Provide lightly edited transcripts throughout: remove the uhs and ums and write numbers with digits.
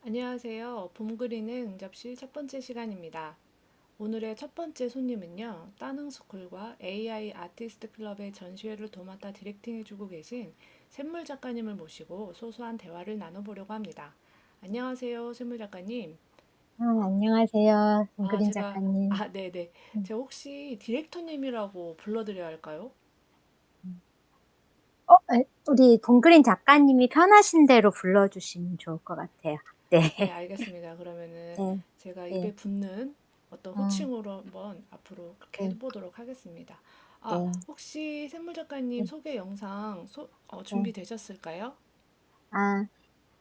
안녕하세요. 봄그리는 응접실 첫 번째 시간입니다. 오늘의 첫 번째 손님은요, 따능스쿨과 AI 아티스트 클럽의 전시회를 도맡아 디렉팅해주고 계신 샘물 작가님을 모시고 소소한 대화를 나눠보려고 합니다. 안녕하세요, 샘물 작가님. 안녕하세요. 아, 정그린 작가님. 네네. 음, 제가 혹시 디렉터님이라고 불러드려야 할까요? 음. 우리 동그린 작가님이 편하신 대로 불러주시면 좋을 것 같아요. 네, 네, 알겠습니다. 그러면은 네, 제가 입에 네, 붙는 어떤 음, 호칭으로 한번 앞으로 그렇게 네, 해보도록 하겠습니다. 아, 네, 혹시 샘물 작가님 네, 소개 영상 네. 준비되셨을까요? 아,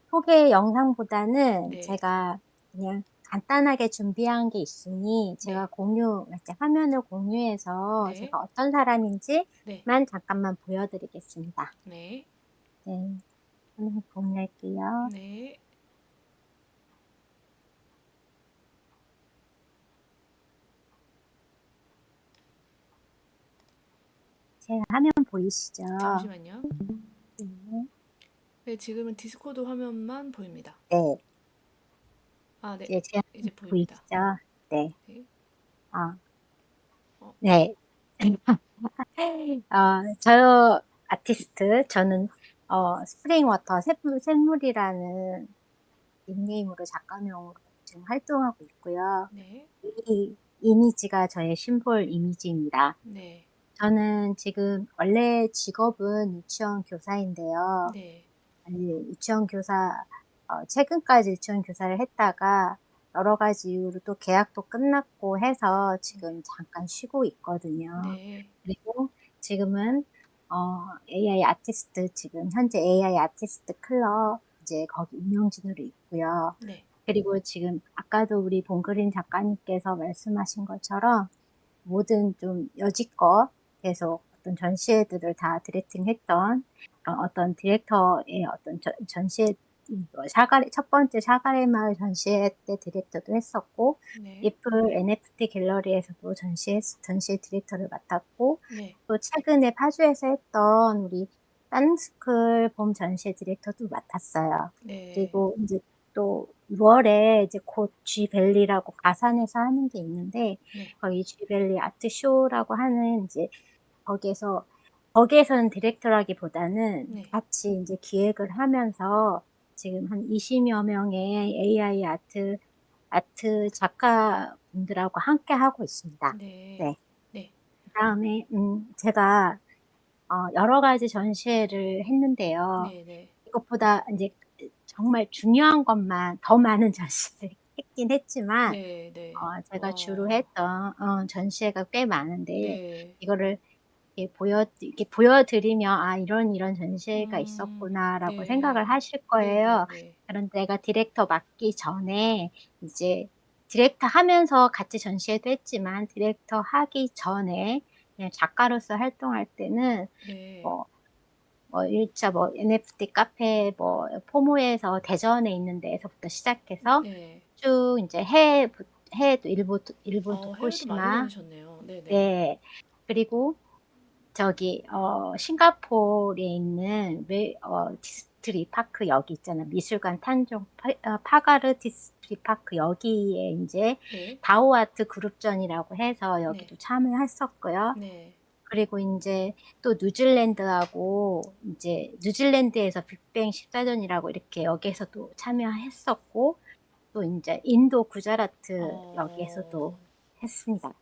소개 영상보다는 네, 제가 그냥 간단하게 준비한 게 있으니 네, 이제 화면을 공유해서 네, 제가 어떤 사람인지만 네, 잠깐만 보여드리겠습니다. 네, 네, 화면 공유할게요. 네, 제 화면 보이시죠? 잠시만요. 네, 네, 지금은 디스코드 화면만 보입니다. 네. 아, 네, 이제 제 이제 보입니다. 보이시죠? 네. 네, 아, 어, 네. 저 아티스트, 저는, 스프링워터 샘물이라는 닉네임으로 작가명으로 지금 활동하고 있고요. 네, 이 이미지가 저의 심볼 이미지입니다. 네, 저는 지금 원래 직업은 유치원 교사인데요. 네, 아니, 최근까지 유치원 교사를 했다가 여러 가지 이유로 또 계약도 끝났고 해서 지금 잠깐 쉬고 있거든요. 네, 그리고 지금은, AI 아티스트, 지금 현재 AI 아티스트 클럽, 이제 거기 운영진으로 있고요. 네, 그리고 지금 아까도 우리 봉그린 작가님께서 말씀하신 것처럼 모든 좀 여지껏 계속 어떤 전시회들을 다 디렉팅했던 어떤 디렉터의 어떤 전시회 첫 번째 샤가레 마을 전시회 때 디렉터도 했었고 네, 리플 NFT 갤러리에서도 전시회 디렉터를 맡았고 네, 또 최근에 파주에서 했던 우리 딴스쿨 봄 전시회 디렉터도 맡았어요. 네, 그리고 이제 또 6월에 이제 곧 G밸리라고 가산에서 하는 게 있는데 네, 거기 쥐밸리 아트쇼라고 하는 이제 거기에서 거기에서는 디렉터라기보다는 네, 같이 이제 기획을 하면서 지금 한 20여 명의 AI 아트 작가분들하고 함께 하고 있습니다. 네, 네. 네, 그다음에 제가 여러 가지 전시회를 했는데요. 네, 네. 이것보다 이제 정말 중요한 것만 더 많은 전시를 했긴 했지만 네, 네. 제가 주로 와, 했던 전시회가 꽤 많은데 네. 이거를 이렇게 보여드리면 이런 전시회가 있었구나라고 생각을 네. 하실 네, 네, 거예요. 네. 그런데 내가 디렉터 맡기 전에 이제 디렉터 하면서 같이 전시회도 했지만 디렉터 하기 전에 그냥 작가로서 활동할 때는 네. 뭐 1차 NFT 카페 포모에서 대전에 있는 데에서부터 시작해서 네. 쭉 이제 해도 일본 해외도 많이 도쿠시마, 다니셨네요. 네, 네. 네. 그리고 싱가포르에 있는 디스트리 파크 여기 있잖아. 미술관 탄종 파가르 디스트리 파크 여기에 이제 네. 다오아트 그룹전이라고 해서 네. 여기도 참여했었고요. 네. 그리고 이제 또 뉴질랜드하고 이제 뉴질랜드에서 빅뱅 14전이라고 이렇게 여기에서도 참여했었고 또 이제 인도 구자라트 어, 여기에서도 했습니다.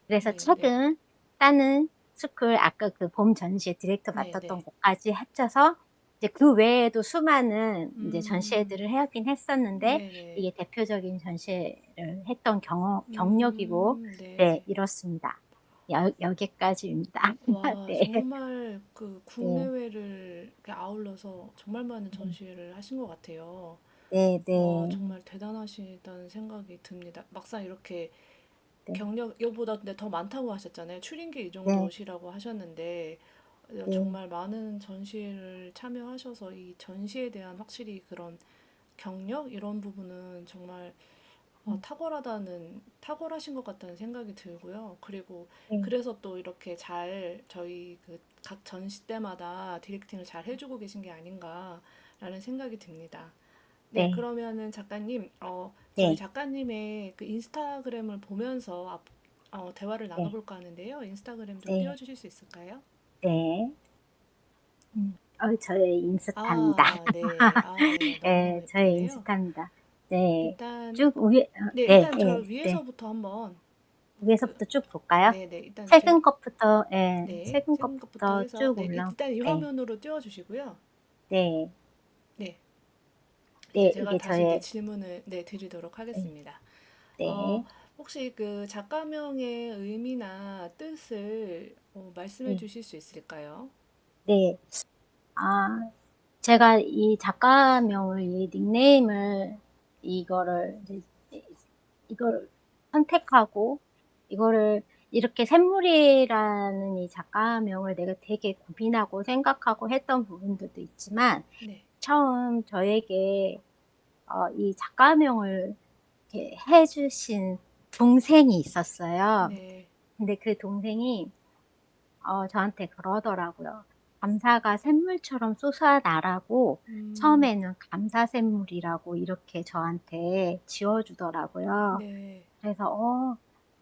그래서 네, 네. 최근 따는 스쿨 아까 그 봄 전시회 디렉터 네, 맡았던 네. 곳까지 합쳐서 이제 그 외에도 수많은 이제 음, 전시회들을 해야긴 했었는데 네, 네. 이게 대표적인 전시회를 했던 경력이고 네, 네. 이렇습니다. 여기까지입니다. 와, 네, 정말 그 네, 국내외를 이렇게 아울러서 정말 많은 네, 전시회를 하신 것 같아요. 네, 와, 네, 정말 대단하시다는 생각이 듭니다. 막상 이렇게 네, 경력, 이거보다 근데 더 많다고 하셨잖아요. 출인기 이 네, 정도시라고 하셨는데, 네, 정말 많은 전시회를 참여하셔서 이 전시에 대한 확실히 그런 경력? 이런 부분은 정말 탁월하신 것 같다는 생각이 들고요. 그리고 네. 그래서 또 이렇게 잘 저희 그 각 전시 때마다 디렉팅을 잘 해주고 계신 게 아닌가라는 생각이 듭니다. 네, 네, 그러면은 작가님, 저희 네, 작가님의 그 인스타그램을 보면서 대화를 네, 나눠볼까 하는데요. 인스타그램 좀 네, 띄워주실 수 있을까요? 네. 저의 인스타입니다. 네. 네네. 너무 네, 저의 예쁜데요. 인스타입니다. 네, 일단, 쭉 위에, 네, 네, 일단 저 네, 네. 위에서부터 한번, 그, 위에서부터 쭉 볼까요? 네네. 일단 최근 것부터, 예, 네, 최근 최근 것부터 것부터 해서, 쭉 네, 올라, 일단 이 네, 화면으로 띄워주시고요. 네, 네, 이제 네, 제가 이게 다시 이제 저의, 질문을, 네, 드리도록 네, 하겠습니다. 어, 네, 혹시 그 작가명의 의미나 뜻을 말씀해 네, 주실 수 있을까요? 네. 아, 제가 이 작가명을, 이 닉네임을, 이거를, 이제 이걸 선택하고, 이거를 이렇게 샘물이라는 이 작가명을 내가 되게 고민하고 생각하고 했던 부분들도 있지만, 네, 처음 저에게 이 작가명을 이렇게 해주신 동생이 있었어요. 네, 근데 그 동생이 저한테 그러더라고요. 감사가 샘물처럼 솟아나라고 처음에는 감사샘물이라고 이렇게 저한테 지어주더라고요. 네, 그래서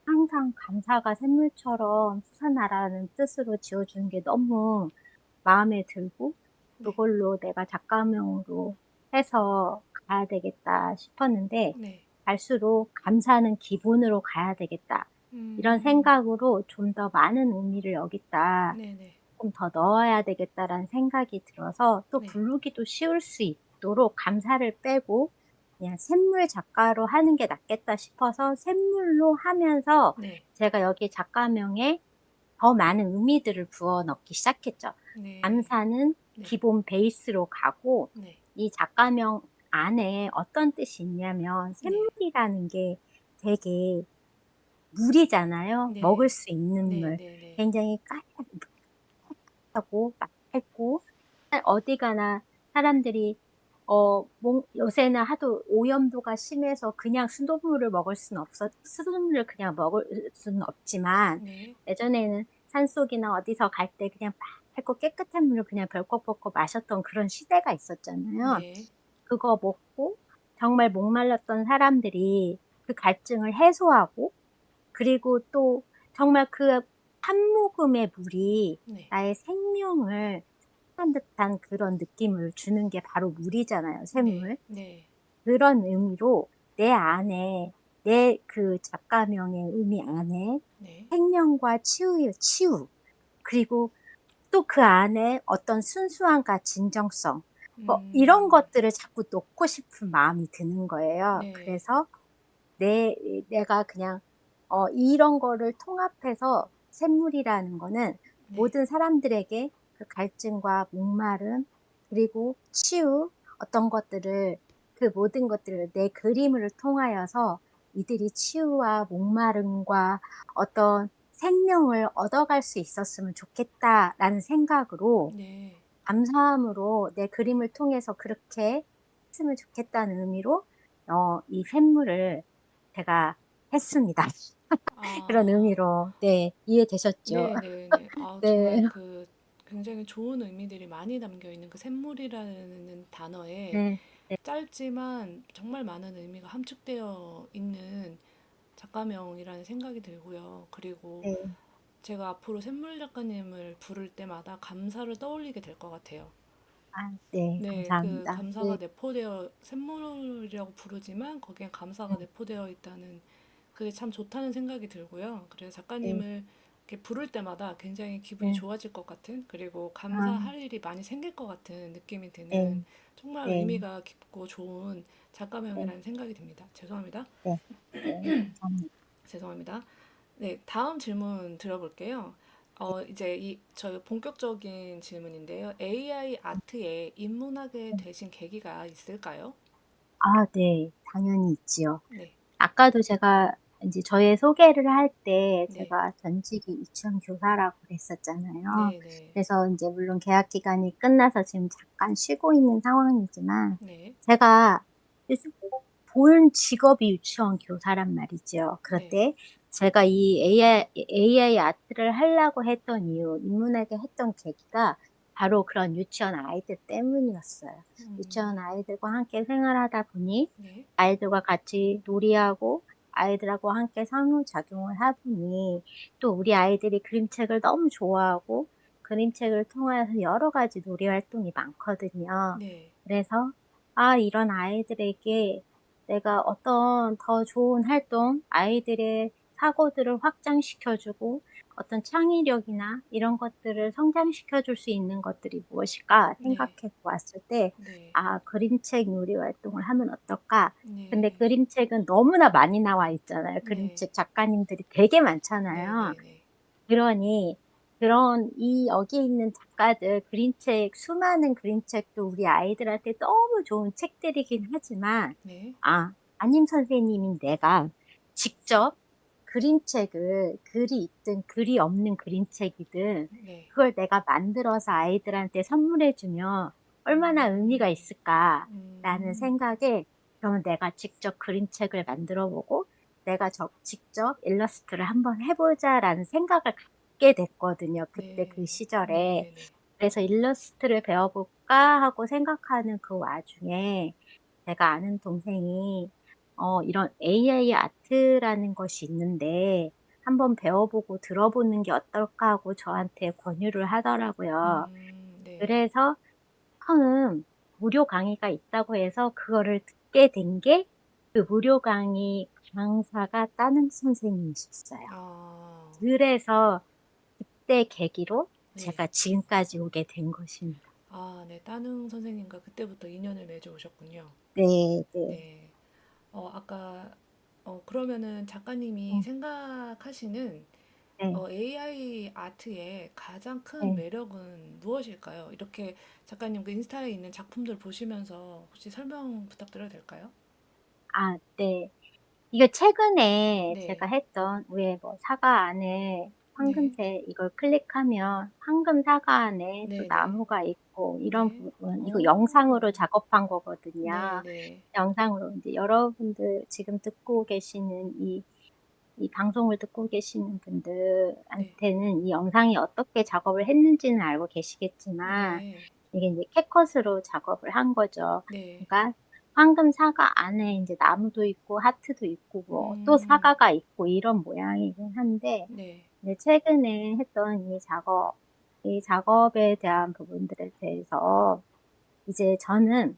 항상 감사가 샘물처럼 솟아나라는 뜻으로 지어주는 게 너무 마음에 들고 네, 그걸로 내가 작가명으로 해서 가야 되겠다 싶었는데 네, 갈수록 감사는 기본으로 가야 되겠다. 이런 생각으로 좀 더 많은 의미를 여기다 네, 네, 조금 더 넣어야 되겠다라는 생각이 들어서 또 네, 부르기도 쉬울 수 있도록 감사를 빼고 그냥 샘물 작가로 하는 게 낫겠다 싶어서 샘물로 하면서 네, 제가 여기 작가명에 더 많은 의미들을 부어 넣기 시작했죠. 네, 감사는 네, 기본 베이스로 가고 네, 이 작가명 안에 어떤 뜻이 있냐면 네, 샘물이라는 게 되게 물이잖아요. 먹을 네, 수 있는 네, 물. 네, 네, 굉장히 까맣고 맑고 어디 가나 사람들이 요새는 하도 오염도가 심해서 그냥 수돗물을 먹을 수는 수돗물을 그냥 먹을 수는 없지만 네, 예전에는 산속이나 어디서 갈 때 그냥 맑고 깨끗한 물을 그냥 벌컥벌컥 마셨던 그런 시대가 있었잖아요. 네, 그거 먹고 정말 목말랐던 사람들이 그 갈증을 해소하고 그리고 또 정말 그 한 모금의 물이 네, 나의 생명을 한 듯한 그런 느낌을 주는 게 바로 물이잖아요, 네, 샘물. 네, 그런 의미로 내 안에, 내 그 작가명의 의미 안에 네, 생명과 치유의 치유, 그리고 또 그 안에 어떤 순수함과 진정성, 뭐 이런 것들을 자꾸 놓고 싶은 마음이 드는 거예요. 네, 그래서 내가 그냥, 이런 거를 통합해서 샘물이라는 거는 네, 모든 사람들에게 그 갈증과 목마름, 그리고 치유, 어떤 것들을, 그 모든 것들을 내 그림을 통하여서 이들이 치유와 목마름과 어떤 생명을 얻어갈 수 있었으면 좋겠다라는 생각으로 네. 감사함으로 내 그림을 통해서 그렇게 했으면 좋겠다는 의미로 이 샘물을 제가 했습니다. 그런 아, 의미로 네, 이해되셨죠? 네, 네, 네. 네, 정말 그 굉장히 좋은 의미들이 많이 담겨 있는 그 샘물이라는 단어에 네, 네, 짧지만 정말 많은 의미가 함축되어 있는 작가명이라는 생각이 들고요. 그리고 네. 제가 앞으로 샘물 작가님을 부를 때마다 감사를 떠올리게 될 것 같아요. 네, 네, 그 감사합니다. 감사가 네, 내포되어 샘물이라고 부르지만 거기엔 감사가 내포되어 있다는 그게 참 좋다는 생각이 들고요. 그래서 네, 작가님을 이렇게 부를 때마다 굉장히 기분이 네, 좋아질 것 같은 그리고 아, 감사할 일이 많이 생길 것 같은 느낌이 드는 네, 정말 네, 의미가 깊고 좋은 네, 작가명이라는 생각이 듭니다. 죄송합니다. 네, 네, 감사합니다. 죄송합니다. 네, 다음 질문 들어볼게요. 이제 저희 본격적인 질문인데요. AI 아트에 입문하게 네. 되신 계기가 있을까요? 네, 당연히 있지요. 네, 아까도 제가 이제 저의 소개를 할 때 네, 제가 전직이 유치원 교사라고 그랬었잖아요. 네, 네, 그래서 이제 물론 계약 기간이 끝나서 지금 잠깐 쉬고 있는 상황이지만 네, 제가 요즘 본 직업이 유치원 교사란 말이죠. 네, 그때 제가 이 AI 아트를 하려고 했던 이유, 입문하게 했던 계기가 바로 그런 유치원 아이들 때문이었어요. 음. 유치원 아이들과 함께 생활하다 보니 네. 아이들과 같이 놀이하고 아이들하고 함께 상호작용을 하보니 또 우리 아이들이 그림책을 너무 좋아하고 그림책을 통하여서 여러 가지 놀이 활동이 많거든요. 네. 그래서 이런 아이들에게 내가 어떤 더 좋은 활동, 아이들의 사고들을 확장시켜 주고 어떤 창의력이나 이런 것들을 성장시켜 줄 수 있는 것들이 무엇일까 네. 생각해 보았을 때 네. '그림책 놀이 활동을 하면 어떨까?' 근데 네. 그림책은 너무나 많이 나와 있잖아요. 네. 그림책 작가님들이 되게 네 많잖아요. 네네. 그러니 그런 여기에 있는 작가들 그림책 수많은 그림책도 우리 아이들한테 너무 좋은 책들이긴 하지만 네. 담임 선생님인 내가 직접 그림책을 글이 있든 글이 없는 그림책이든 네. 그걸 내가 만들어서 아이들한테 선물해 주면 '얼마나 의미가 음. 있을까.'라는 음. 생각에 그러면 내가 직접 그림책을 만들어 보고 '내가 직접 일러스트를 한번 해 보자.'라는 생각을 갖게 됐거든요, 그때 그 네. 시절에. 네네네. 그래서 '일러스트를 배워 볼까?' 하고 생각하는 그 와중에 제가 아는 동생이 이런 AI 아트라는 것이 있는데 "한번 배워 보고 들어보는 게 어떨까?" 하고 저한테 권유를 하더라고요. 네. 그래서 처음 무료 강의가 있다고 해서 그거를 듣게 된 게 그 무료 강의 강사가 따릉 선생님이셨어요. 아. 그래서 그때 계기로 네. 제가 지금까지 오게 된 것입니다. 네. 따릉 선생님과 그때부터 인연을 맺어 오셨군요. 네 네. 네. 아까 그러면은 작가님이 음 생각하시는 네. AI 아트의 가장 큰 네. 매력은 무엇일까요? 이렇게 작가님 그 인스타에 있는 작품들 보시면서 혹시 설명 부탁드려도 될까요? 네. 이거 최근에 네. 제가 했던 왜 뭐 사과 안에 네. 황금색 이걸 클릭하면 황금 사과 안에 또 네네. 나무가 있고 이런 네. 부분 이거 영상으로 오. 작업한 거거든요. 네네. 영상으로 인제 여러분들 지금 듣고 계시는 이 방송을 듣고 계시는 네. 분들한테는 이 영상이 어떻게 작업을 했는지는 알고 계시겠지만 네. 이게 인제 캣컷으로 작업을 한 거죠. 네. 그러니까 황금 사과 안에 인제 나무도 있고 하트도 있고 뭐 또 음. 사과가 있고 이런 모양이긴 한데 네. 이제 최근에 했던 이 작업에 대한 부분들에 대해서 이제 저는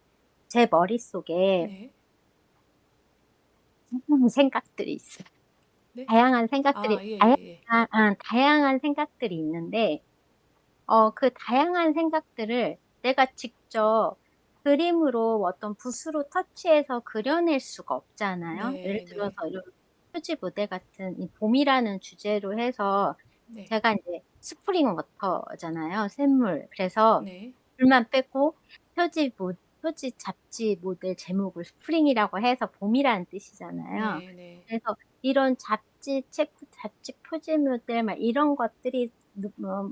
제 머릿속에 네. 수많은 생각들이 있어요. 네? 다양한 생각들이 예예예. 다양한 생각들이 있는데 그 다양한 생각들을 내가 직접 그림으로 어떤 붓으로 터치해서 그려낼 수가 없잖아요. 예를 네 들어서 네. 이런 표지 모델 같은 이 봄이라는 주제로 해서 네. 제가 인제 스프링 워터잖아요, 샘물. 그래서 네. 불만 빼고 표지 잡지 모델 제목을 스프링이라고 해서 봄이라는 뜻이잖아요. 네 네. 그래서 이런 잡지 표지 모델 막 이런 것들이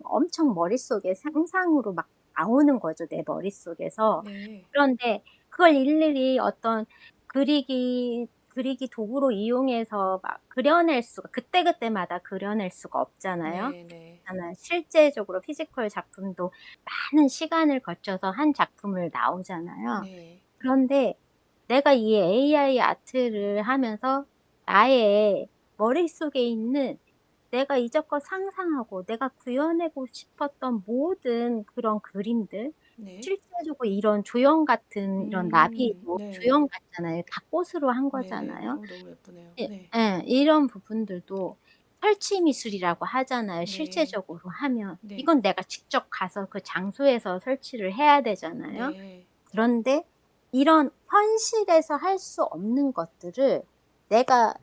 엄청 머릿속에 상상으로 막 나오는 거죠, 내 머릿속에서. 네. 그런데 그걸 일일이 어떤 그리기 도구로 이용해서 막 그려낼 수가 그때그때마다 그려낼 수가 없잖아요. 네 네. 실제적으로 피지컬 작품도 많은 시간을 거쳐서 한 작품을 나오잖아요. 네. 그런데 내가 이 AI 아트를 하면서 나의 머릿속에 있는 내가 이제껏 상상하고 내가 구현하고 싶었던 모든 그런 그림들 네. 실제적으로 이런 조형 같은 이런 나비도 네. 조형 같잖아요. 다 꽃으로 한 네네. 거잖아요. 너무 예쁘네요. 예 네. 이런 부분들도 설치 미술이라고 하잖아요, 네. 실제적으로 하면. 네. 이건 내가 직접 가서 그 장소에서 설치를 해야 되잖아요. 네. 그런데 이런 현실에서 할 수 없는 것들을 내가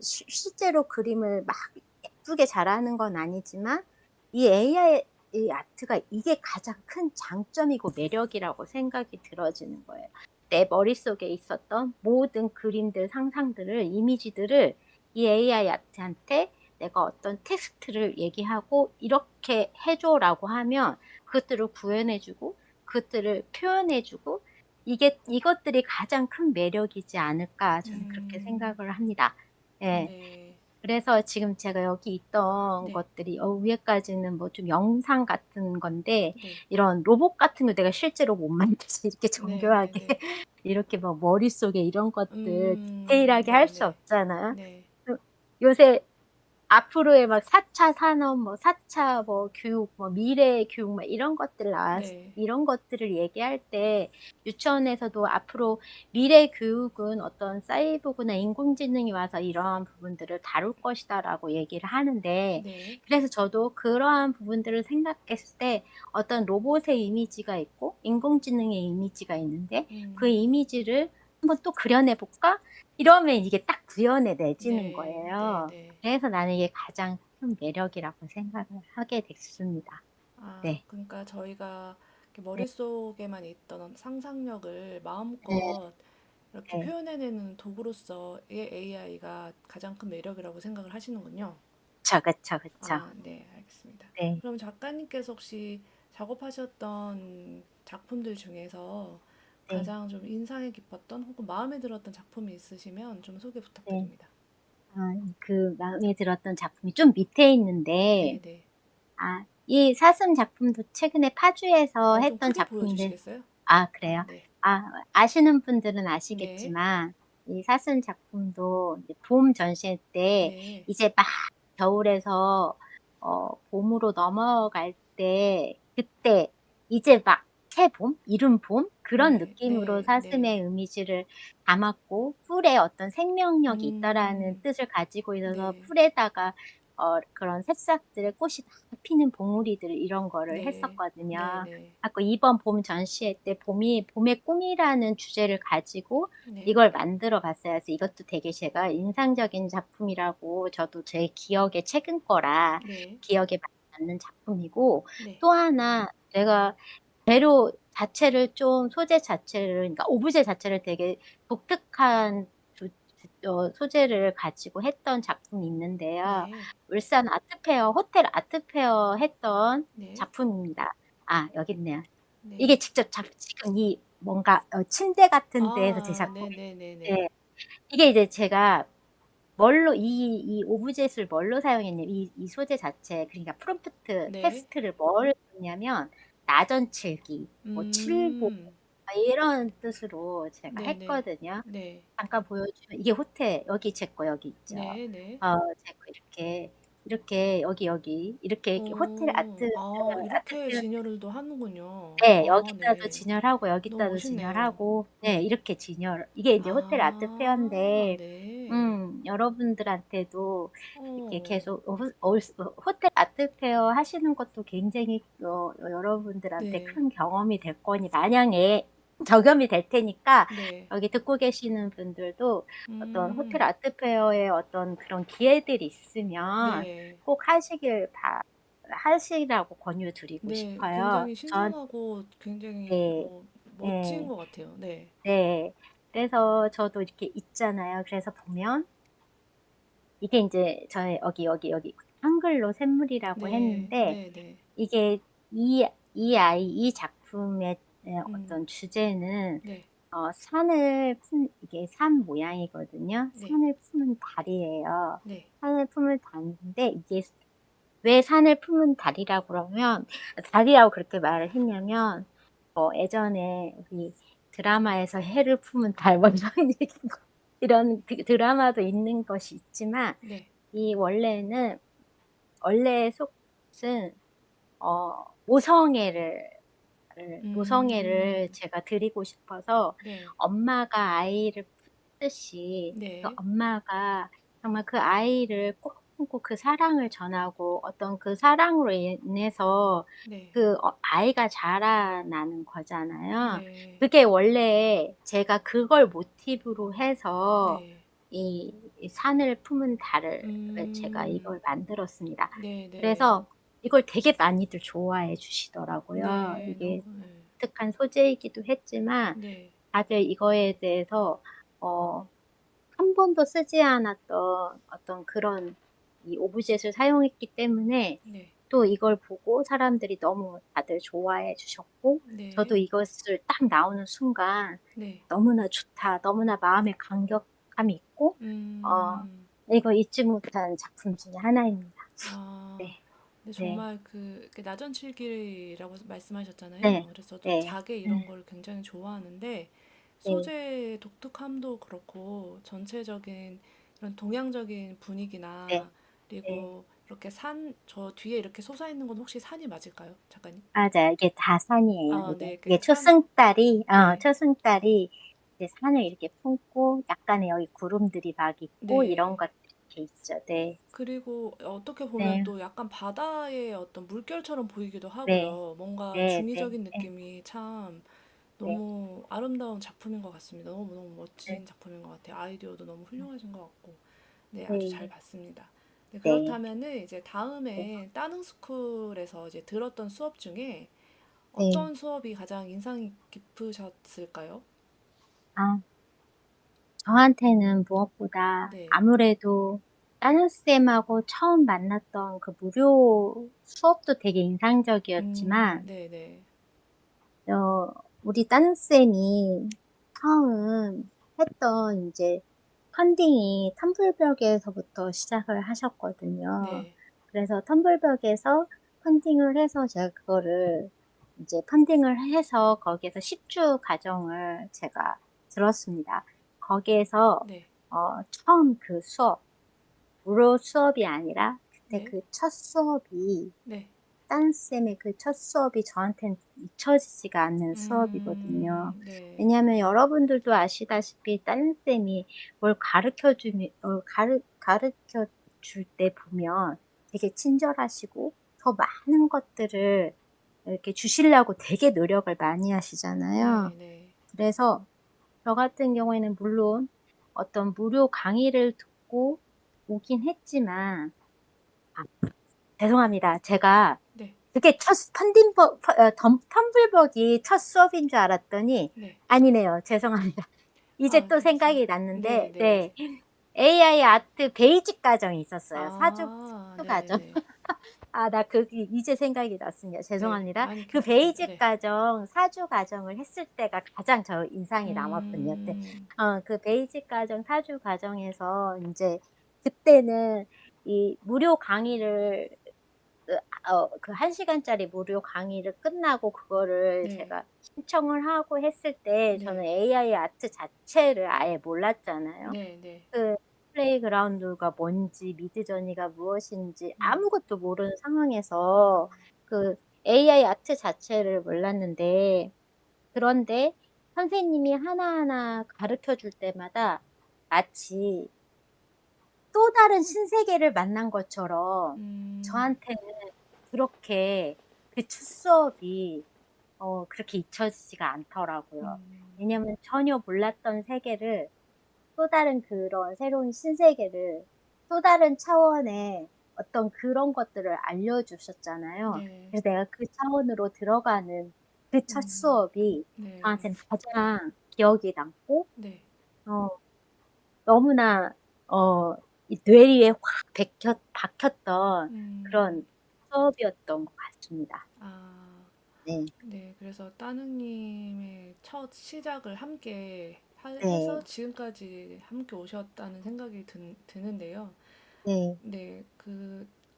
실제로 그림을 막 예쁘게 잘하는 건 아니지만 이 AI 이 아트가 이게 가장 큰 장점이고 매력이라고 생각이 들어지는 거예요. 내 머릿속에 있었던 모든 그림들, 상상들을 이미지들을 이 AI 아트한테 내가 어떤 텍스트를 얘기하고 "이렇게 해 줘."라고 하면 그것들을 구현해 주고 그것들을 표현해 주고 이것들이 가장 큰 매력이지 않을까 저는 그렇게 음. 생각을 합니다. 예. 네. 그래서 지금 제가 여기 있던 네. 것들이 위에까지는 뭐 좀 영상 같은 건데 네. 이런 로봇 같은 거 내가 실제로 못 만들지 이렇게 정교하게 네네네. 이렇게 막 머릿속에 이런 것들 디테일하게 할 수 네네. 없잖아요. 네. 그 요새 앞으로의 막 4차 산업 뭐 4차 뭐 교육 뭐 미래 교육 막 이런 것들 네. 이런 것들을 얘기할 때 유치원에서도 앞으로 미래 교육은 어떤 사이보그나 인공지능이 와서 이러한 부분들을 다룰 것이다라고 얘기를 하는데 네. 그래서 저도 그러한 부분들을 생각했을 때 어떤 로봇의 이미지가 있고 인공지능의 이미지가 있는데 그 음. 이미지를 한번 또 그려내 볼까? 이러면 이게 딱 구현해 내지는 네. 거예요. 네네. 그래서 나는 이게 가장 큰 매력이라고 생각을 하게 됐습니다. 아, 네. 그러니까 저희가 이렇게 네. 머릿속에만 있던 상상력을 네. 마음껏 이렇게 네. 표현해내는 도구로서의 AI가 가장 큰 매력이라고 생각을 하시는군요. 그쵸, 그쵸, 그쵸. 아, 네, 알겠습니다. 네. 그럼 작가님께서 혹시 작업하셨던 작품들 중에서 네. 가장 좀 인상이 깊었던 혹은 마음에 들었던 작품이 있으시면 좀 소개 네. 부탁드립니다. 그 마음에 들었던 작품이 좀 밑에 있는데 네, 네. 이 사슴 작품도 최근에 파주에서 좀 했던 크게 작품인데 보여주시겠어요? 아, 그래요? 네. 아시는 분들은 네, 아시겠지만 이 사슴 작품도 이제 봄 전시회 때 네. 이제 막 겨울에서 봄으로 넘어갈 때 그때 이제 막 새봄, 이른 봄 그런 네, 느낌으로 네, 네. 사슴의 이미지를 담았고 풀에 어떤 생명력이 있다라는 음, 뜻을 가지고 있어서 네, 풀에다가 그런 새싹들의 꽃이 막 피는 봉우리들 이런 거를 네, 했었거든요. 네, 네, 갖고 이번 봄 전시회 때 봄의 꿈이라는 주제를 가지고 네, 이걸 만들어 봤어요. 그래서 이것도 되게 제가 인상적인 작품이라고 저도 제 기억에 최근 거라 네, 기억에 많이 남는 작품이고 네, 또 하나 제가 재료 자체를 좀 소재 자체를 그러니까 오브제 자체를 되게 독특한 소재를 가지고 했던 작품이 있는데요. 네, 울산 아트페어 호텔 아트페어 했던 네, 작품입니다. 여기 있네요. 네. 이게 직접 지금 이 뭔가 침대 같은 데에서 아, 네, 제작했는데 네, 네, 네, 이게 이제 제가 뭘로 이 오브젯을 뭘로 사용했냐면 이 소재 자체 그러니까 프롬프트 네. 텍스트를 뭘 했냐면 나전칠기 뭐 칠보 음, 이런 뜻으로 제가 네, 네, 했거든요. 네, 잠깐 보여주면 이게 호텔 여기 제 거 여기 있죠. 네, 네. 제 거 이렇게 여기 이렇게 호텔 아트 이렇게 표현 진열을 또 하는군요. 네. 아, 여기다도 네. 진열하고 너무 여기다도 멋있네요. 진열하고 네 네. 이렇게 진열 이게 인제 호텔 아트 아, 페어인데 네. 여러분들한테도 이렇게 어, 계속 호텔 아트 페어 하시는 것도 굉장히 여러분들한테 네, 큰 경험이 될 거니 마냥에 적용이 될 테니까 네. 여기 듣고 계시는 분들도 어떤 호텔 음, 아트 페어에 어떤 그런 기회들이 있으면 네. 꼭 하시라고 권유드리고 네, 싶어요. 굉장히 신선하고 굉장히 네. 멋진 예. 것 같아요. 네. 네. 그래서 저도 이렇게 있잖아요. 그래서 보면 이게 인제 저의 여기 한글로 샘물이라고 네, 했는데 네, 네. 이게 이 작품의 음, 어떤 주제는 네, 이게 산 모양이거든요. 네, 산을 품은 달이에요. 네, 산을 품은 달인데 이게 왜 산을 품은 달이라고 그러면 달이라고 그렇게 말을 했냐면 예전에 우리 드라마에서 해를 품은 달 뭐 이런 얘기인 거 이런 드라마도 있는 것이 있지만 네. 이 원래의 속뜻은 모성애를 모성애를 음, 제가 드리고 싶어서 네, 엄마가 아이를 품듯이 그 네, 엄마가 정말 그 아이를 꼭 품고 그 사랑을 전하고 어떤 그 사랑으로 인해서 네, 아이가 자라나는 거잖아요. 네, 그게 원래 제가 그걸 모티브로 해서 네. 이 산을 품은 달을 제가 음, 이걸 만들었습니다. 네, 네, 그래서 이걸 되게 많이들 좋아해 주시더라고요. 네, 이게 네, 독특한 소재이기도 했지만 네, 다들 이거에 대해서 어 한 번도 쓰지 않았던 어떤 그런 이 오브젯을 사용했기 때문에 네, 또 이걸 보고 사람들이 너무 다들 좋아해 주셨고 저도 네, 이것을 딱 나오는 순간 네. '너무나 좋다. 너무나 마음에 감격감이 있고 어 음, 이거 잊지 못한 작품 중에 하나입니다. 아, 네, 근데 네, 정말 그 나전칠기라고 말씀하셨잖아요. 네, 그래서 저 네, 자개 이런 네, 걸 굉장히 좋아하는데 네, 소재의 독특함도 그렇고 전체적인 이런 동양적인 네, 분위기나 네. 그리고 이렇게 저 뒤에 이렇게 솟아있는 건 혹시 산이 맞을까요? 작가님? 맞아요. 이게 다 산이에요. 아, 네, 이게 산, 네, 초승달이 이제 산을 이렇게 품고 약간의 여기 구름들이 막 있고 이런 네. 것들이 이렇게 있죠. 네, 그리고 어떻게 보면 네, 또 약간 바다의 어떤 물결처럼 보이기도 네, 하고요. 뭔가 네, 네, 중의적인 네, 느낌이 참 네, 너무 아름다운 작품인 것 같습니다. 너무너무 네, 멋진 작품인 것 같아요. 아이디어도 너무 훌륭하신 것 같고. 네, 아주 잘 네, 봤습니다. 네, 네, 그렇다면은 이제 네. 다음에 따능스쿨에서 이제 들었던 수업 중에 네. 어떤 수업이 가장 인상이 깊으셨을까요? 아, 저한테는 무엇보다 네. 아무래도 따누쌤하고 처음 만났던 그 무료 수업도 되게 인상적이었지만, 네네. 어, 우리 따누쌤이 처음 했던 이제 펀딩이 텀블벅에서부터 시작을 하셨거든요. 네. 그래서 텀블벅에서 펀딩을 해서 제가 그거를 이제 펀딩을 해서 거기에서 10주 과정을 제가 들었습니다. 거기에서 네. 처음 그 수업, 무료 수업이 아니라 그때 네. 그 첫 수업이 네. 딴쌤의 그 첫 수업이 저한테는 잊혀지지가 않는 수업이거든요. 네. 왜냐하면 여러분들도 아시다시피 딴쌤이 뭘 가르쳐 줄 때 보면 되게 친절하시고 더 많은 것들을 이렇게 주시려고 되게 노력을 많이 하시잖아요. 네. 네. 그래서 저 같은 경우에는 물론 어떤 무료 강의를 듣고 오긴 했지만, 아, 죄송합니다. 제가 네. 그게 텀블벅이 첫 수업인 줄 알았더니 네. 아니네요. 죄송합니다. 이제 아, 또 생각이 괜찮습니다. 네. 났는데, 네. 네. AI 아트 베이직 과정이 있었어요. 아, 사주 과정. 네네네. 아, 이제 생각이 났습니다. 네. 죄송합니다. 아니, 그 괜찮습니다. 베이직 네. 과정, 사주 과정을 했을 때가 가장 저 인상이 남았거든요. 음, 그 베이직 과정, 사주 과정에서 이제 그때는 이 무료 강의를 그 1시간짜리 무료 강의를 끝나고 그거를 네. 제가 신청을 하고 했을 때 저는 네. AI 아트 자체를 아예 몰랐잖아요. 네. 네. 그 플레이그라운드가 뭔지, 미드저니가 무엇인지 음, 아무것도 모르는 상황에서 그 AI 아트 자체를 몰랐는데, 그런데 선생님이 하나하나 가르쳐 줄 때마다 마치 또 다른 신세계를 만난 것처럼 음, 저한테는 그렇게 그 첫 수업이 그렇게 잊혀지지가 않더라고요. 음, 왜냐면 전혀 몰랐던 세계를, 또 다른 그런 새로운 신세계를, 또 다른 차원의 어떤 그런 것들을 알려주셨잖아요. 네. 그래서 내가 그 차원으로 들어가는 그 첫 수업이 네. 저한테는 가장 기억이 남고, 네. 어, 너무나, 이 뇌리에 확 박혔던 음, 그런 수업이었던 것 같습니다. 아, 네, 네. 그래서 따능님의 첫 시작을 함께 해서 네, 지금까지 함께 오셨다는 생각이 드는데요. 네, 네,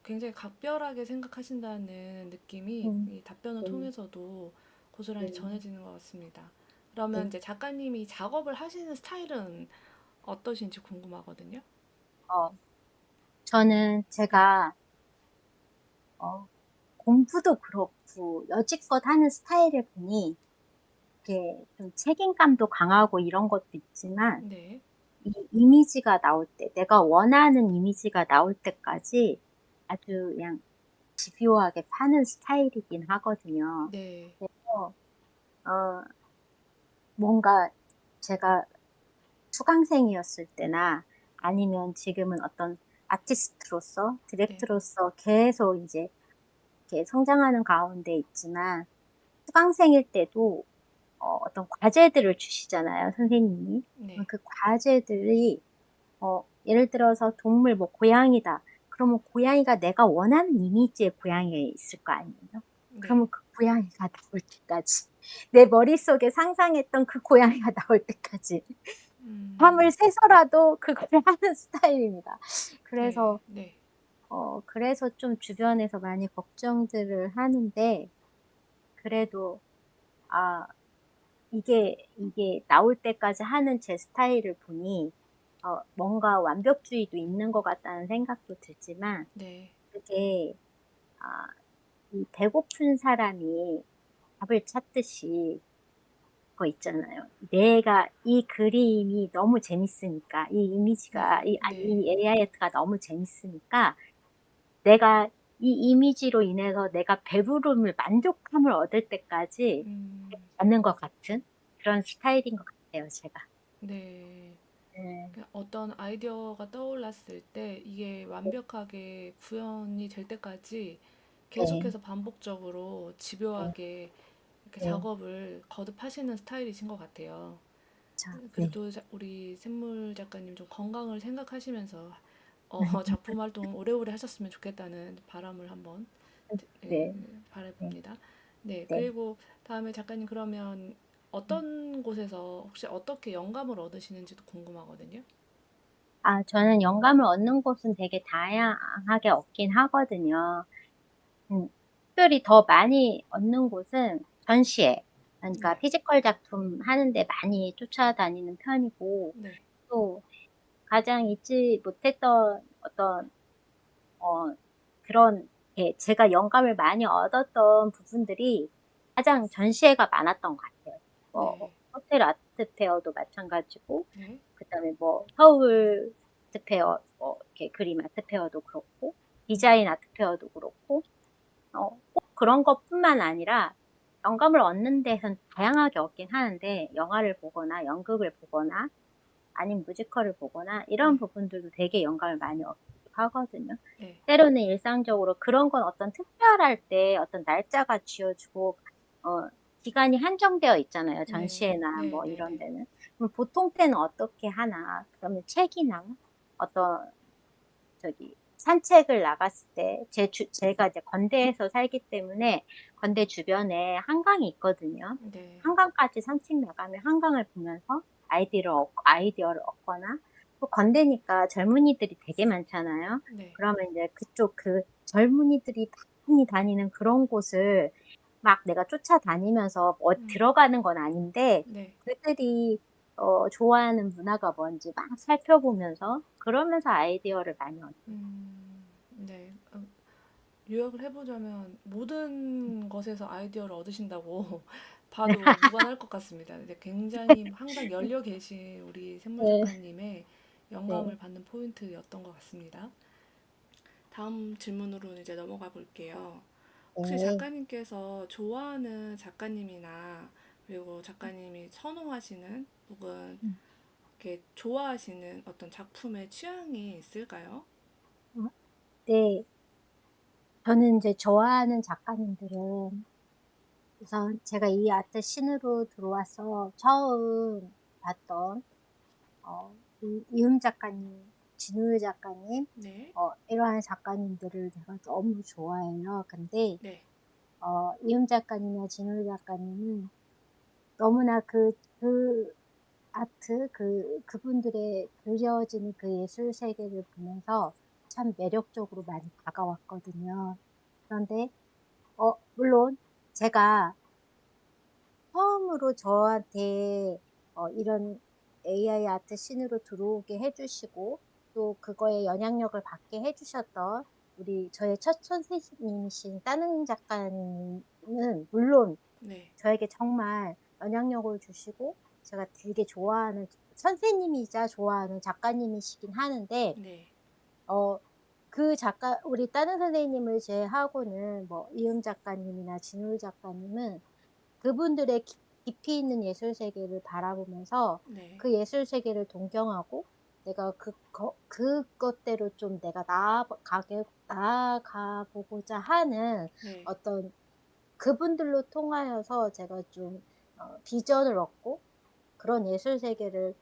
굉장히 각별하게 생각하신다는 느낌이 음, 이 답변을 네, 통해서도 고스란히 네, 전해지는 것 같습니다. 그러면 네. 이제 작가님이 작업을 하시는 스타일은 어떠신지 궁금하거든요. 어, 저는 네, 제가, 어, 공부도 그렇고, 여지껏 하는 스타일을 보니, 이렇게 좀 책임감도 강하고 이런 것도 있지만, 네, 이 이미지가 나올 때, 내가 원하는 이미지가 나올 때까지 아주 그냥 집요하게 파는 스타일이긴 하거든요. 네, 그래서, 어, 뭔가 제가 수강생이었을 때나 아니면 지금은 어떤 아티스트로서, 네, 디렉트로서 계속 이제 이렇게 성장하는 가운데 있지만, 수강생일 때도 떤 과제들을 주시잖아요, 선생님이. 네, 그 과제들이 예를 들어서 동물 뭐 고양이다. 그러면 고양이가 내가 원하는 이미지의 고양이가 있을 거 아니에요? 네, 그러면 그 고양이가 나올 때까지 내 머릿속에 상상했던 그 고양이가 나올 때까지 밤을 새서라도 그거를 하는 스타일입니다. 네. 그래서 네. 그래서 좀 주변에서 많이 걱정들을 하는데 그래도 아 이게 나올 때까지 하는 제 스타일을 보니 뭔가 완벽주의도 있는 것 같다는 생각도 들지만 네. 그게 아 이 배고픈 사람이 밥을 찾듯이 그거 있잖아요. 내가 이 그림이 너무 재밌으니까 이 이미지가 네. 네. 이 AI 아트가 너무 재밌으니까 내가 이 이미지로 인해서 내가 배부름을 만족감을 얻을 때까지 음. 가는 것 같은 그런 스타일인 것 같아요 제가. 네. 네. 어떤 아이디어가 떠올랐을 때 이게 완벽하게 구현이 될 때까지 네. 계속해서 반복적으로 네. 집요하게 이렇게 네. 작업을 거듭하시는 스타일이신 것 같아요. 자 네. 그래도 우리 샘물 작가님 좀 건강을 생각하시면서 작품 활동 오래오래 하셨으면 좋겠다는 바람을 한번 예, 네. 네. 바라봅니다. 네, 네. 그리고 다음에 작가님 그러면 어떤 곳에서 혹시 어떻게 영감을 얻으시는지도 궁금하거든요. 저는 영감을 얻는 곳은 되게 다양하게 얻긴 하거든요. 음. 특별히 더 많이 얻는 곳은 전시회, 그러니까 네, 피지컬 작품 하는 데 많이 쫓아다니는 편이고 네, 또 가장 잊지 못했던 어떤 어 그런 제가 영감을 많이 얻었던 부분들이 가장 전시회가 많았던 것 같아요. 네, 호텔 아트 페어도 마찬가지고 네, 그다음에 뭐 서울 아트 페어 이렇게 그림 아트 페어도 그렇고 디자인 아트 페어도 그렇고 꼭 그런 것뿐만 아니라 영감을 얻는 데선 다양하게 얻긴 하는데 영화를 보거나 연극을 보거나 아니면 뮤지컬을 보거나 이런 네, 부분들도 되게 영감을 많이 얻기도 하거든요. 네, 때로는 일상적으로 그런 건 어떤 특별할 때 어떤 날짜가 쥐어지고 어 기간이 한정되어 있잖아요, 네, 전시회나 네, 뭐 네, 이런 네, 데는. 그럼 보통 때는 어떻게 하나 그러면 책이나 어떤 산책을 나갔을 때 제가 이제 건대에서 살기 때문에 건대 주변에 한강이 있거든요. 네, 한강까지 산책 나가면 한강을 보면서 아이디어를 얻거나 또 건대니까 젊은이들이 되게 많잖아요. 네, 그러면 이제 그쪽 젊은이들이 많이 다니는 그런 곳을 막 내가 쫓아다니면서 들어가는 건 아닌데 네, 그들이 좋아하는 문화가 뭔지 막 살펴보면서 그러면서 아이디어를 많이 얻는 네. 요약을 해보자면 모든 것에서 아이디어를 얻으신다고 봐도 무관할 것 같습니다. 이제 굉장히 항상 열려 계신 우리 샘물 네. 작가님의 네. 영감을 받는 포인트였던 것 같습니다. 다음 질문으로 이제 넘어가 볼게요. 혹시 네. 작가님께서 좋아하는 작가님이나 그리고 작가님이 선호하시는 혹은 음. 이렇게 좋아하시는 어떤 작품의 취향이 있을까요? 어 네. 저는 인제 좋아하는 작가님들은 우선 제가 이 아트 씬으로 들어와서 처음 봤던 이흠 작가님, 진우유 작가님 네, 이러한 작가님들을 제가 너무 좋아해요. 근데 네, 이흠 작가님이나 진우유 작가님은 너무나 아트 그분들의 그려지는 그 예술 세계를 보면서 참 매력적으로 많이 다가왔거든요. 그런데 물론 제가 처음으로 저한테 이런 AI 아트 씬으로 들어오게 해 주시고 또 그거에 영향력을 받게 해 주셨던 저의 첫 선생님이신 따능 작가님은 물론 네, 저에게 정말 영향력을 주시고 제가 되게 좋아하는 선생님이자 좋아하는 작가님이시긴 하는데 네, 어 우리 다른 선생님을 제외하고는 뭐 이흠 작가님이나 진울 작가님은 그분들의 깊이 있는 예술 세계를 바라보면서 네, 그 예술 세계를 동경하고 내가 그것대로 좀 내가 나아가 보고자 하는 네, 어떤 그분들로 통하여서 제가 좀 비전을 얻고 그런 예술 세계를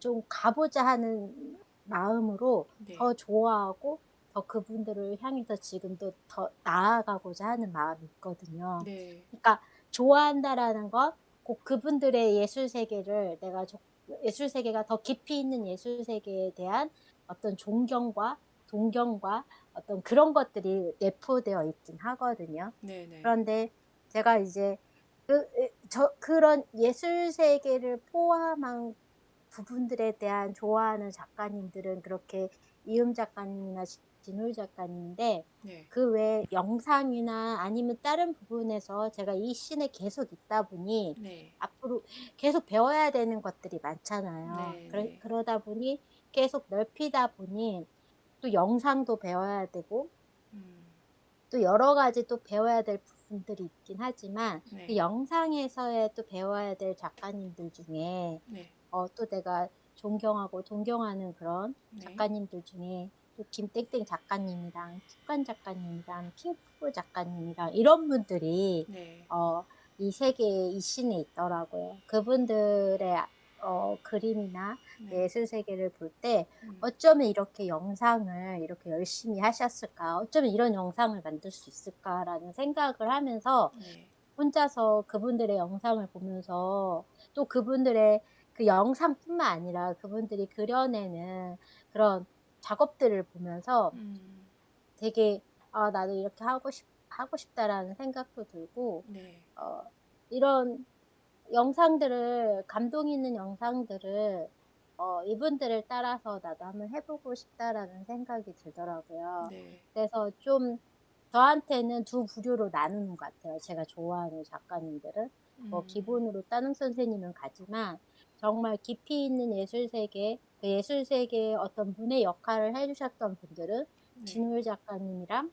좀 가 보자 하는 마음으로 네, 더 좋아하고 더 그분들을 향해서 지금도 더 나아가고자 하는 마음이 있거든요. 네, 그러니까 좋아한다라는 건 꼭 그분들의 예술 세계를 내가 예술 세계가 더 깊이 있는 예술 세계에 대한 어떤 존경과 동경과 어떤 그런 것들이 내포되어 있긴 하거든요. 네네. 그런데 제가 이제 그런 예술 세계를 포함한 부분들에 대한 좋아하는 작가님들은 그렇게 이음 작가님이나 진울 작가님인데, 네. 그 외에 영상이나 아니면 다른 부분에서 제가 이 씬에 계속 있다 보니 네. 앞으로 계속 배워야 되는 것들이 많잖아요. 네네. 그러다 보니 계속 넓히다 보니 또 영상도 배워야 되고 음. 또 여러 가지 또 배워야 될 부분들이 있긴 하지만, 그 네. 영상에서의 또 배워야 될 작가님들 중에 네. 또 내가 존경하고 동경하는 그런 네. 작가님들 중에 또 김땡땡 작가님이랑 킥관 작가님이랑 킹프 작가님이랑 이런 분들이 네. 이 세계에 이 씬에 있더라고요. 그분들의 그림이나 네. 예술 세계를 볼 때 음. '어쩌면 이렇게 영상을 이렇게 열심히 하셨을까? 어쩌면 이런 영상을 만들 수 있을까?'라는 생각을 하면서 네. 혼자서 그분들의 영상을 보면서, 또 그분들의 그 영상뿐만 아니라 그분들이 그려내는 그런 작업들을 보면서 음. 되게 '아 나도 이렇게 하고 싶다.'라는 생각도 들고, 네. 어 이런 영상들을, 감동 있는 영상들을 '이분들을 따라서 나도 한번 해 보고 싶다.'라는 생각이 들더라고요. 네. 그래서 좀 저한테는 두 부류로 나누는 것 같아요, 제가 좋아하는 작가님들은. 뭐 음. 기본으로 따릉 선생님은 가지만, 정말 깊이 있는 예술 세계, 그 예술 세계에 어떤 분의 역할을 해 주셨던 분들은 네. 진울 작가님이랑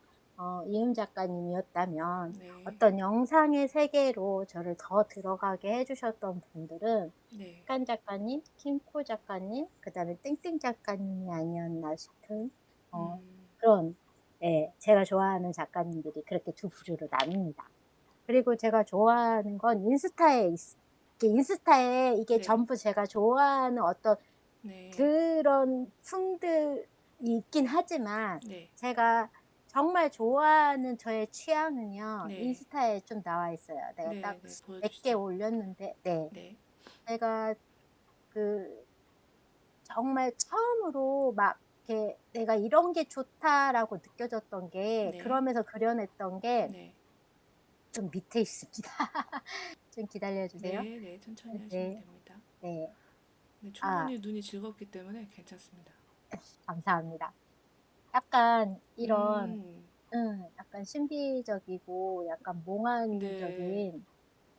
이은 작가님이었다면, 네. 어떤 영상의 세계로 저를 더 들어가게 해 주셨던 분들은 네. 깐 작가님, 킴코 작가님, 그다음에 땡땡 작가님이 아니었나 싶은 음. 그런, 예, 제가 좋아하는 작가님들이 그렇게 두 부류로 나뉩니다. 그리고 제가 좋아하는 건 인스타에 이게 네. 전부 제가 좋아하는 어떤 네. 그런 풍들이 있긴 하지만, 네. 제가 정말 좋아하는 저의 취향은요, 네. 인스타에 좀 나와 있어요. 내가 딱 네네. 몇 개 보여주시죠. 올렸는데, 네. 네. 제가 그 정말 처음으로 막 이렇게 '내가 이런 게 좋다.'라고 느껴졌던 게, 네. 그러면서 그려냈던 게 네. 좀 밑에 있습니다. 좀 기다려 주세요. 네. 네. 천천히 하시면 네. 됩니다. 네. 네. 아, 충분히 눈이 즐겁기 때문에 괜찮습니다. 감사합니다. 약간 이런, 음. 약간 신비적이고 약간 네. 몽환적인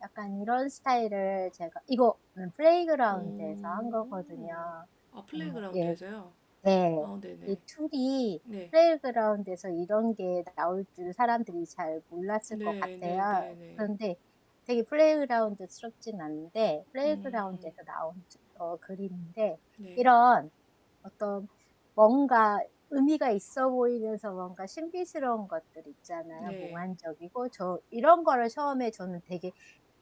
약간 이런 스타일을 제가, 이거는 플레이그라운드에서 한 오. 거거든요. 아 예. 플레이그라운드에서요? 네. 이 네네. 툴이 네. 플레이그라운드에서 이런 게 나올 줄 사람들이 잘 몰랐을 것 네. 같아요. 네네네. 그런데 되게 플레이그라운드스럽진 않은데, 음. 플레이그라운드에서 나온 그림인데, 네. 이런 어떤 뭔가 의미가 있어 보이면서 뭔가 신비스러운 것들 있잖아요. 네. 몽환적이고, 이런 거를 처음에 저는 되게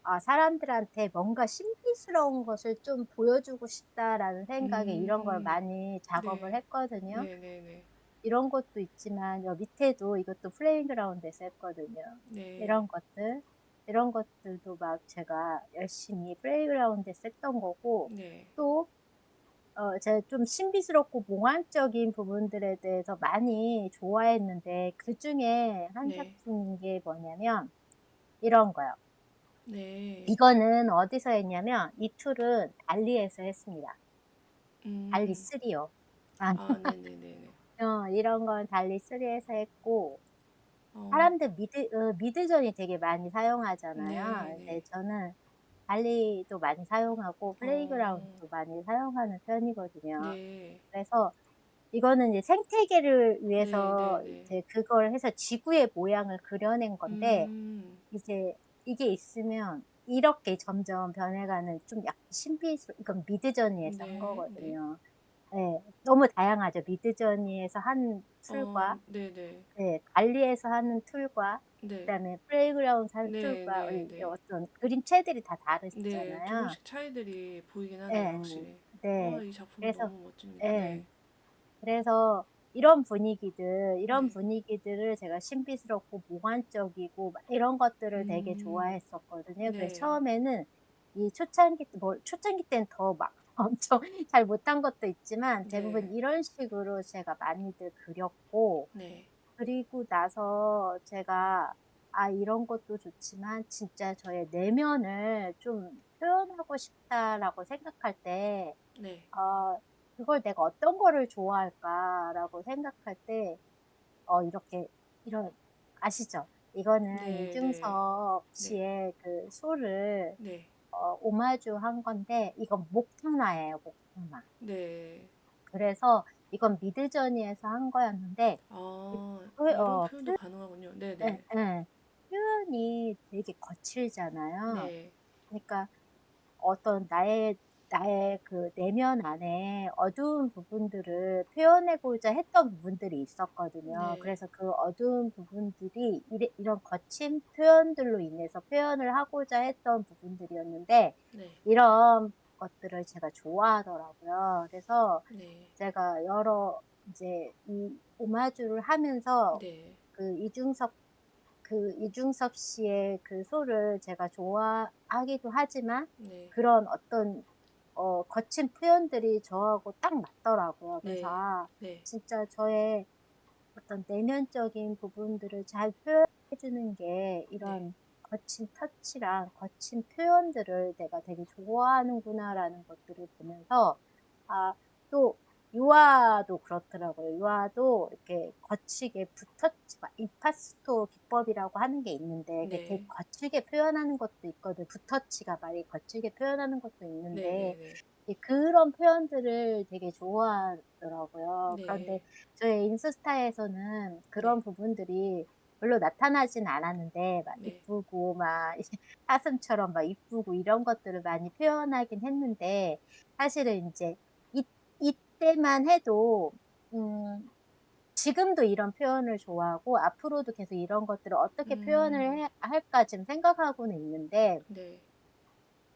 '아 사람들한테 뭔가 신비스러운 것을 좀 보여주고 싶다.'라는 생각에 이런 걸 음. 많이 작업을 네. 했거든요. 네네네. 이런 것도 있지만 여 밑에도 이것도 플레이그라운드에서 했거든요. 네. 이런 것들, 이런 것들도 막 제가 열심히 플레이그라운드에서 했던 거고, 네. 또 제가 좀 신비스럽고 몽환적인 부분들에 대해서 많이 좋아했는데, 그중에 한 네. 작품인 게 뭐냐면 이런 거요. 네. 이거는 어디서 했냐면 이 툴은 달리에서 했습니다. 달리 음. 3요. 아. 아 네네네네. 이런 건 달리 3에서 했고, 어. 사람들 미드전이 되게 많이 사용하잖아요. 근데 네네. 저는 달리도 많이 사용하고 어. 플레이그라운드도 많이 사용하는 편이거든요. 네. 그래서 이거는 이제 생태계를 위해서 네네네. 이제 그걸 해서 지구의 모양을 그려낸 건데, 음. 이제 이게 있으면 이렇게 점점 변해가는 좀 약간 이건 미드저니에서 한 네. 네. 거거든요. 예. 너무 다양하죠. 미드저니에서 한 툴과, 네네. 예, 달리에서 하는 툴과, 네. 그다음에 플레이그라운드에서 하는 툴과 이 네네네. 어떤 그림체들이 다 네. 다르잖아요. 조금씩 차이들이 보이긴 하네요, 예. 확실히. 네. 이 작품 그래서, 너무 멋집니다. 예. 네. 그래서 이런 네. 분위기들을 제가 신비스럽고 몽환적이고 막 이런 것들을 되게 음. 좋아했었거든요. 그래서 네. 처음에는 이 초창기 때는 더 막 엄청 잘 못한 것도 있지만 대부분 네. 이런 식으로 제가 많이들 그렸고, 네. 그리고 나서 제가 '아 이런 것도 좋지만 진짜 저의 내면을 좀 표현하고 싶다.'라고 생각할 때, 네. 어 '그걸 내가 어떤 거를 좋아할까?'라고 생각할 때, 이렇게 이런, 아시죠? 이거는 네 네. 이중섭 네. 씨의 그 소를 네. 오마주한 건데, 이건 목표나예요, 목표나. 네. 그래서 이건 미드저니에서 한 거였는데, 이 아 표 이런 어 표현도 표 가능하군요. 예 네네. 예. 표현이 되게 거칠잖아요. 네. 그니까 어떤 나의 그 내면 안에 어두운 부분들을 표현하고자 했던 부분들이 있었거든요. 네. 그래서 그 어두운 부분들이 이런 거친 표현들로 인해서 표현을 하고자 했던 부분들이었는데, 네. 이런 것들을 제가 좋아하더라고요. 그래서 네. 제가 여러 이제 이 오마주를 하면서 네. 그 이중섭 씨의 그 소를 제가 좋아하기도 하지만, 네. 그런 어떤 거친 표현들이 저하고 딱 맞더라고요. 그래서 네. '아 네. 진짜 저의 어떤 내면적인 부분들을 잘 표현해 주는 게 네. 이런 거친 터치랑 거친 표현들을 내가 되게 좋아하는구나.'라는 것들을 보면서, 아 또 유아도 그렇더라고요. 유아도 이렇게 거치게 붓터치, 막 이파스토 기법이라고 하는 게 있는데, 그게 되게 네. 거칠게 표현하는 것도 있거든. 붓터치가 말이 거칠게 표현하는 것도 있는데, 네네네. 그런 표현들을 되게 좋아하더라고요. 그런데 네. 저의 인스타에서는 그런 네. 부분들이 별로 나타나진 않았는데, 막 네. 이쁘고 막 이제 사슴처럼 막 이쁘고 이런 것들을 많이 표현하긴 했는데, 사실은 인제 이 이때만 해도 음 지금도 이런 표현을 좋아하고 앞으로도 계속 이런 것들을 어떻게 표현을 음. 해 할까 지금 생각하고는 있는데, 네.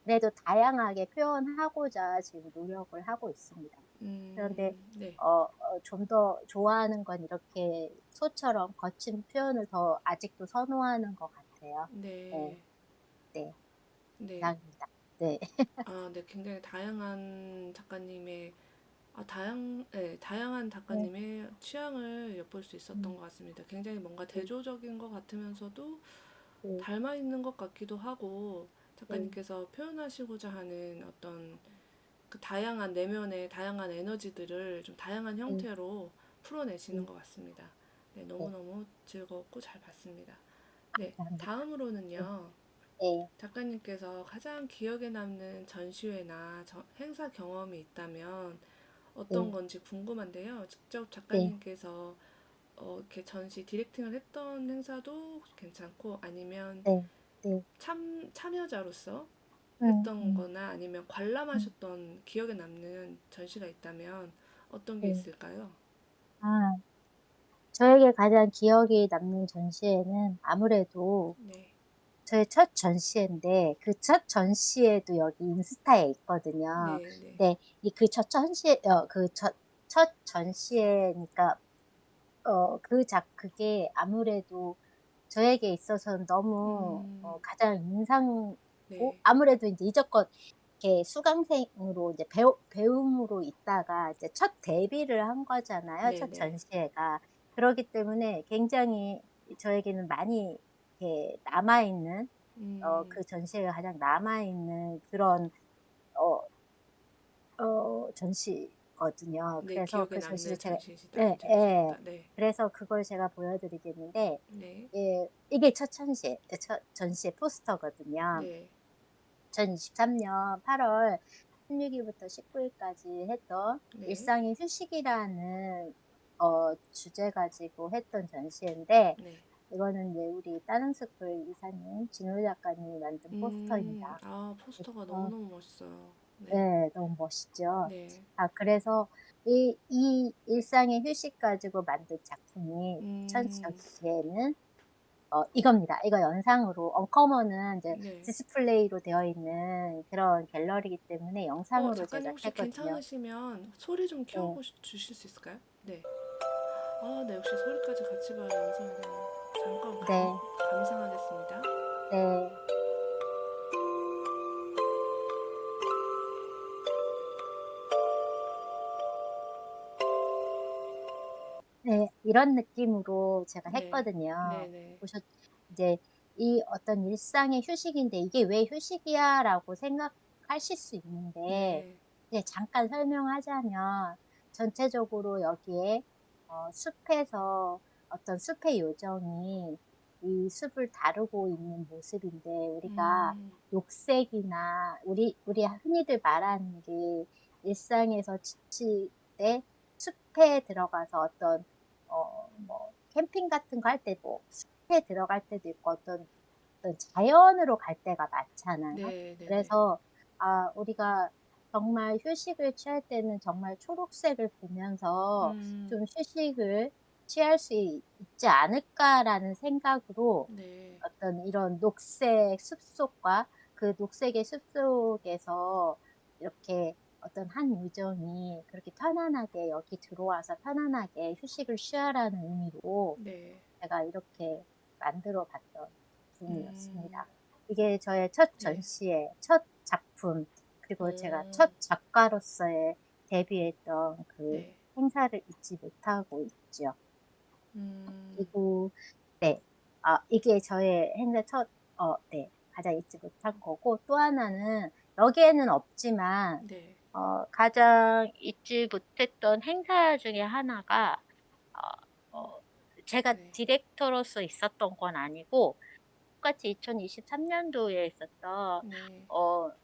그래도 다양하게 표현하고자 지금 노력을 하고 있습니다. 그런데 네. 좀 더 좋아하는 건 이렇게 소처럼 거친 표현을 더 아직도 선호하는 것 같아요. 네. 네. 네. 네. 이상입니다. 네. 아 네. 굉장히 다양한 작가님의 다양한 네. 작가님의 취향을 엿볼 수 있었던 음. 것 같습니다. 굉장히 뭔가 네. 대조적인 것 같으면서도 네. 닮아 있는 것 같기도 하고 네. 작가님께서 표현하시고자 하는 어떤 그 다양한 내면의 다양한 에너지들을 좀 다양한 네. 형태로 풀어내시는 네. 것 같습니다. 네, 네. 너무너무 즐거웠고 잘 봤습니다. 네, 감사합니다. 네. 다음으로는요. 네. 작가님께서 가장 기억에 남는 전시회나 행사 경험이 있다면 어떤 네. 건지 궁금한데요. 직접 네. 작가님께서 이렇게 전시 디렉팅을 했던 행사도 괜찮고 아니면 네. 네. 참여자로서 음. 했던 음. 거나 아니면 음. 관람하셨던 기억에 남는 전시가 있다면 어떤 게 네. 있을까요? 아 저에게 가장 기억이 남는 전시회는 아무래도 네. 저의 첫 전시회인데, 그 첫 전시회도 여기 인스타에 있거든요. 네, 네. 네. 이 그 첫 전시회 그 첫 전시회니까 그게 아무래도 저에게 있어서는 너무 음, 가장 인상고, 네. 아무래도 인제 이제껏 이렇게 수강생으로 이제 배움으로 있다가 이제 첫 데뷔를 한 거잖아요, 네, 첫 네. 전시회가. 그러기 때문에 굉장히 저에게는 많이 이렇게 남아 있는, 음, 그 전시회가 가장 남아 있는 그런 어 전시거든요. 네, 그래서 기억에 그 전시를 남는 제가, 전시이시다. 네 예. 전시였다. 네. 그래서 그걸 제가 보여 드리겠는데, 네. 예 이게 첫 전시회 포스터거든요. 네. 2023년 8월 16 일부터 19 일까지 했던 네. 일상의 휴식이라는 주제 가지고 했던 전시회인데, 네. 이거는 이제 우리 따릉스쿨 이사님 진우 작가님이 만든 포스터입니다. 아, 포스터가 어 너무너무 멋있어요. 네. 네. 너무 멋있죠. 네. 그래서 이 일상의 휴식 가지고 만든 작품이 첫 음, 전시회는 이겁니다. 이거 영상으로, 언커머는 이제 네. 디스플레이로 되어 있는 그런 갤러리이기 때문에 영상으로 작가님 혹시 제작했거든요. 괜찮으시면 소리 좀 네. 주실 수 있을까요? 네. 아, 네. 역시 소리까지 같이 봐야 영상이 되네요. 잠깐 네. 감상하겠습니다. 네. 네. 이런 느낌으로 제가 네. 했거든요. 네네. 보셨 이제 이 어떤 일상의 휴식인데 '이게 왜 휴식이야?'라고 생각하실 수 있는데 네. 이제 잠깐 설명하자면 전체적으로 여기에 숲에서 어떤 숲의 요정이 이 숲을 다루고 있는 모습인데 우리가 음. 녹색이나 우리 흔히들 말하는 게 일상에서 지칠 때 숲에 들어가서 어떤 뭐 캠핑 같은 거 할 때 뭐 숲에 들어갈 때도 있고 어떤 자연으로 갈 때가 많잖아요. 네네네. 그래서 우리가 정말 휴식을 취할 때는 정말 초록색을 보면서 음. 좀 '휴식을 취할 수 있지 않을까.'라는 생각으로 네. 어떤 이런 녹색 숲속과 그 녹색의 숲속에서 이렇게 어떤 한 요정이 그렇게 편안하게 여기 들어와서 편안하게 휴식을 취하라는 의미로 네. 제가 이렇게 만들어 봤던 음. 작품이었습니다. 이게 저의 첫 네. 전시회, 첫 작품, 그리고 제가 어. 첫 작가로서의 데뷔했던 그 네. 행사를 잊지 못하고 있죠. 음. 그리고 네. 이게 저의 행사 네. 가장 잊지 못할 거고 또 하나는 여기에는 없지만 네. 가장 잊지 못했던 행사 중에 하나가 제가 네. 디렉터로서 있었던 건 아니고 똑같이 2023 년도에 있었던 네.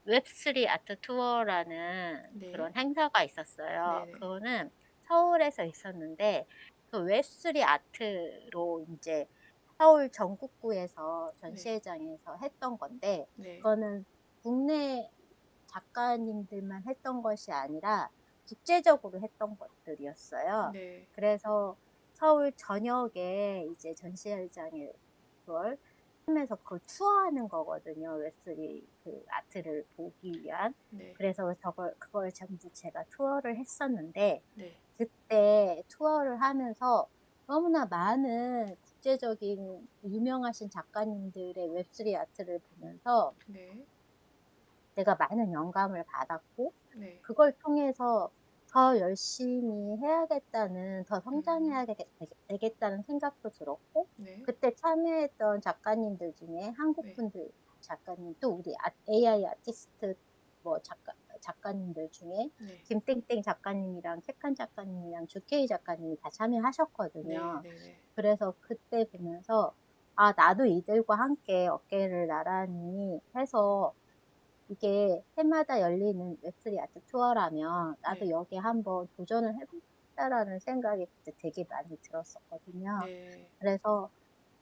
웹3 아트 투어라는 네. 그런 행사가 있었어요. 네네. 그거는 서울에서 있었는데 그 웹3 아트로 인제 서울 전국구에서 네. 전시회장에서 했던 건데 네. 그거는 국내 작가님들만 했던 것이 아니라 국제적으로 했던 것들이었어요. 네. 그래서 서울 전역에 이제 전시회장에 그걸 하면서 그걸 투어하는 거거든요, 웹3 그 아트를 보기 위한. 네. 그래서 그걸 전부 제가 투어를 했었는데 네. 그때 투어를 하면서 너무나 많은 국제적인 유명하신 작가님들의 웹3 아트를 보면서 네. 내가 많은 영감을 받았고 네. 그걸 통해서 더 열심히 해야겠다는 더 음. 성장해야 되겠다는 생각도 들었고 네. 그때 참여했던 작가님들 중에 한국 네. 분들 작가님 또 우리 AI 아티스트 뭐 작가님들 중에 네. 김땡땡 작가님이랑 캐칸 작가님이랑 주케이 작가님이 다 네. 참여하셨거든요. 네네. 그래서 그때 보면서 '아 나도 이들과 함께 어깨를 나란히 해서 이게 해마다 열리는 웹3 아트 투어라면 나도 네. 여기에 한번 도전을 해 보겠다.'라는 생각이 그때 되게 많이 들었었거든요. 네. 그래서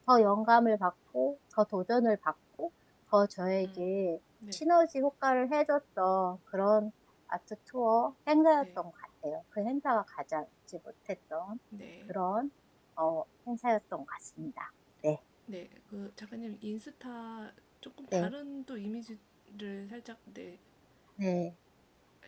더 영감을 받고 더 도전을 받고 더 음. 저에게 네. 시너지 효과를 해 줬던 그런 아트 투어 네. 행사였던 것 같아요. 그 행사가 가장 잊지 못했던 네. 그런 행사였던 것 같습니다. 네. 네. 그 작가님 인스타 쪼끔 네. 다른 또 이미지를 살짝 네. 네.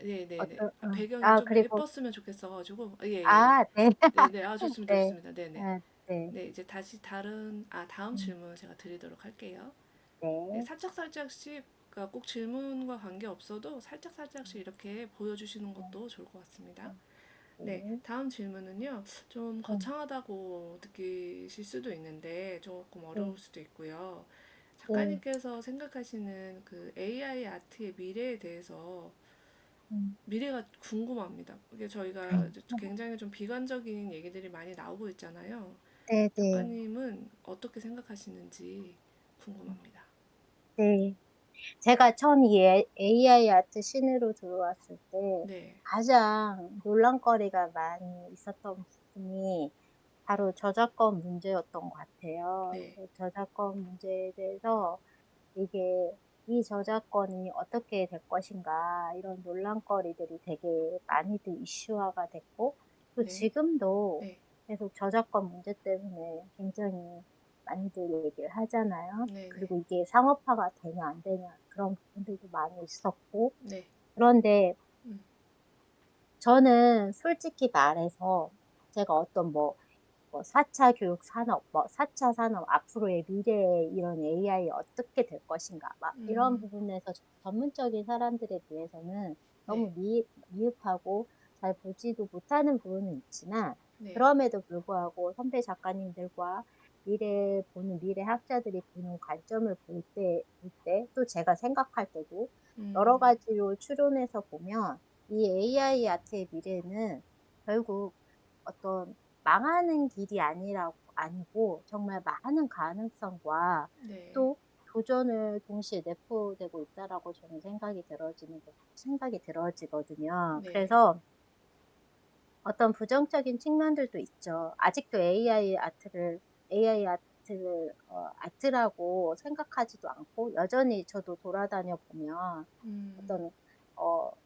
네네네. 어떤 배경이 좀 그리고 예뻤으면 좋겠어 가지고 예예예. 네. 네네. 좋습니다, 네. 좋습니다. 네네. 네. 네 이제 다시 다음 음. 질문 제가 드리도록 할게요. 네 네. 살짝살짝씩 그러니까 꼭 질문과 관계없어도 살짝살짝씩 이렇게 보여주시는 네. 것도 좋을 것 같습니다. 네. 네. 다음 질문은요. 좀 네. 거창하다고 느끼실 수도 있는데 조금 네. 어려울 수도 있고요. 네. 작가님께서 생각하시는 그 AI 아트의 미래에 대해서 음. 미래가 궁금합니다. 이게 저희가 이제 굉장히 좀 비관적인 얘기들이 많이 나오고 있잖아요. 네네. 작가님은 어떻게 생각하시는지 궁금합니다. 네. 제가 처음 이 AI 아트 씬으로 들어왔을 때 네, 가장 논란거리가 많이 있었던 부분이 바로 저작권 문제였던 것 같아요. 네, 그래서 저작권 문제에 대해서 이게 '이 저작권이 어떻게 될 것인가.' 이런 논란거리들이 되게 많이들 이슈화가 됐고 또 네, 지금도 네, 계속 저작권 문제 때문에 굉장히 많이들 얘기를 하잖아요. 네, 네, 그리고 이게 상업화가 되냐 안 되냐 그런 부분들도 많이 있었고 네, 그런데 음, 저는 솔직히 말해서 제가 어떤 뭐 4차 교육 산업, 뭐 4차 산업, 앞으로의 미래의 이런 AI 어떻게 될 것인가 막 이런 음, 부분에서 전문적인 사람들에 비해서는 네, 너무 미흡하고 잘 보지도 못하는 부분은 있지만 네. 그럼에도 불구하고 선배 작가님들과 미래 학자들이 보는 관점을 볼 때 또 제가 생각할 때도 여러 음. 가지로 추론해서 보면 이 AI 아트의 미래는 결국 어떤 망하는 길이 아니고 정말 많은 가능성과 네. 또 도전을 동시에 내포되고 있다라고 저는 생각이 들어지거든요. 네. 그래서 어떤 부정적인 측면들도 있죠. 아직도 AI 아트를 아트라고 생각하지도 않고 여전히 저도 돌아다녀 보면 음. 어떤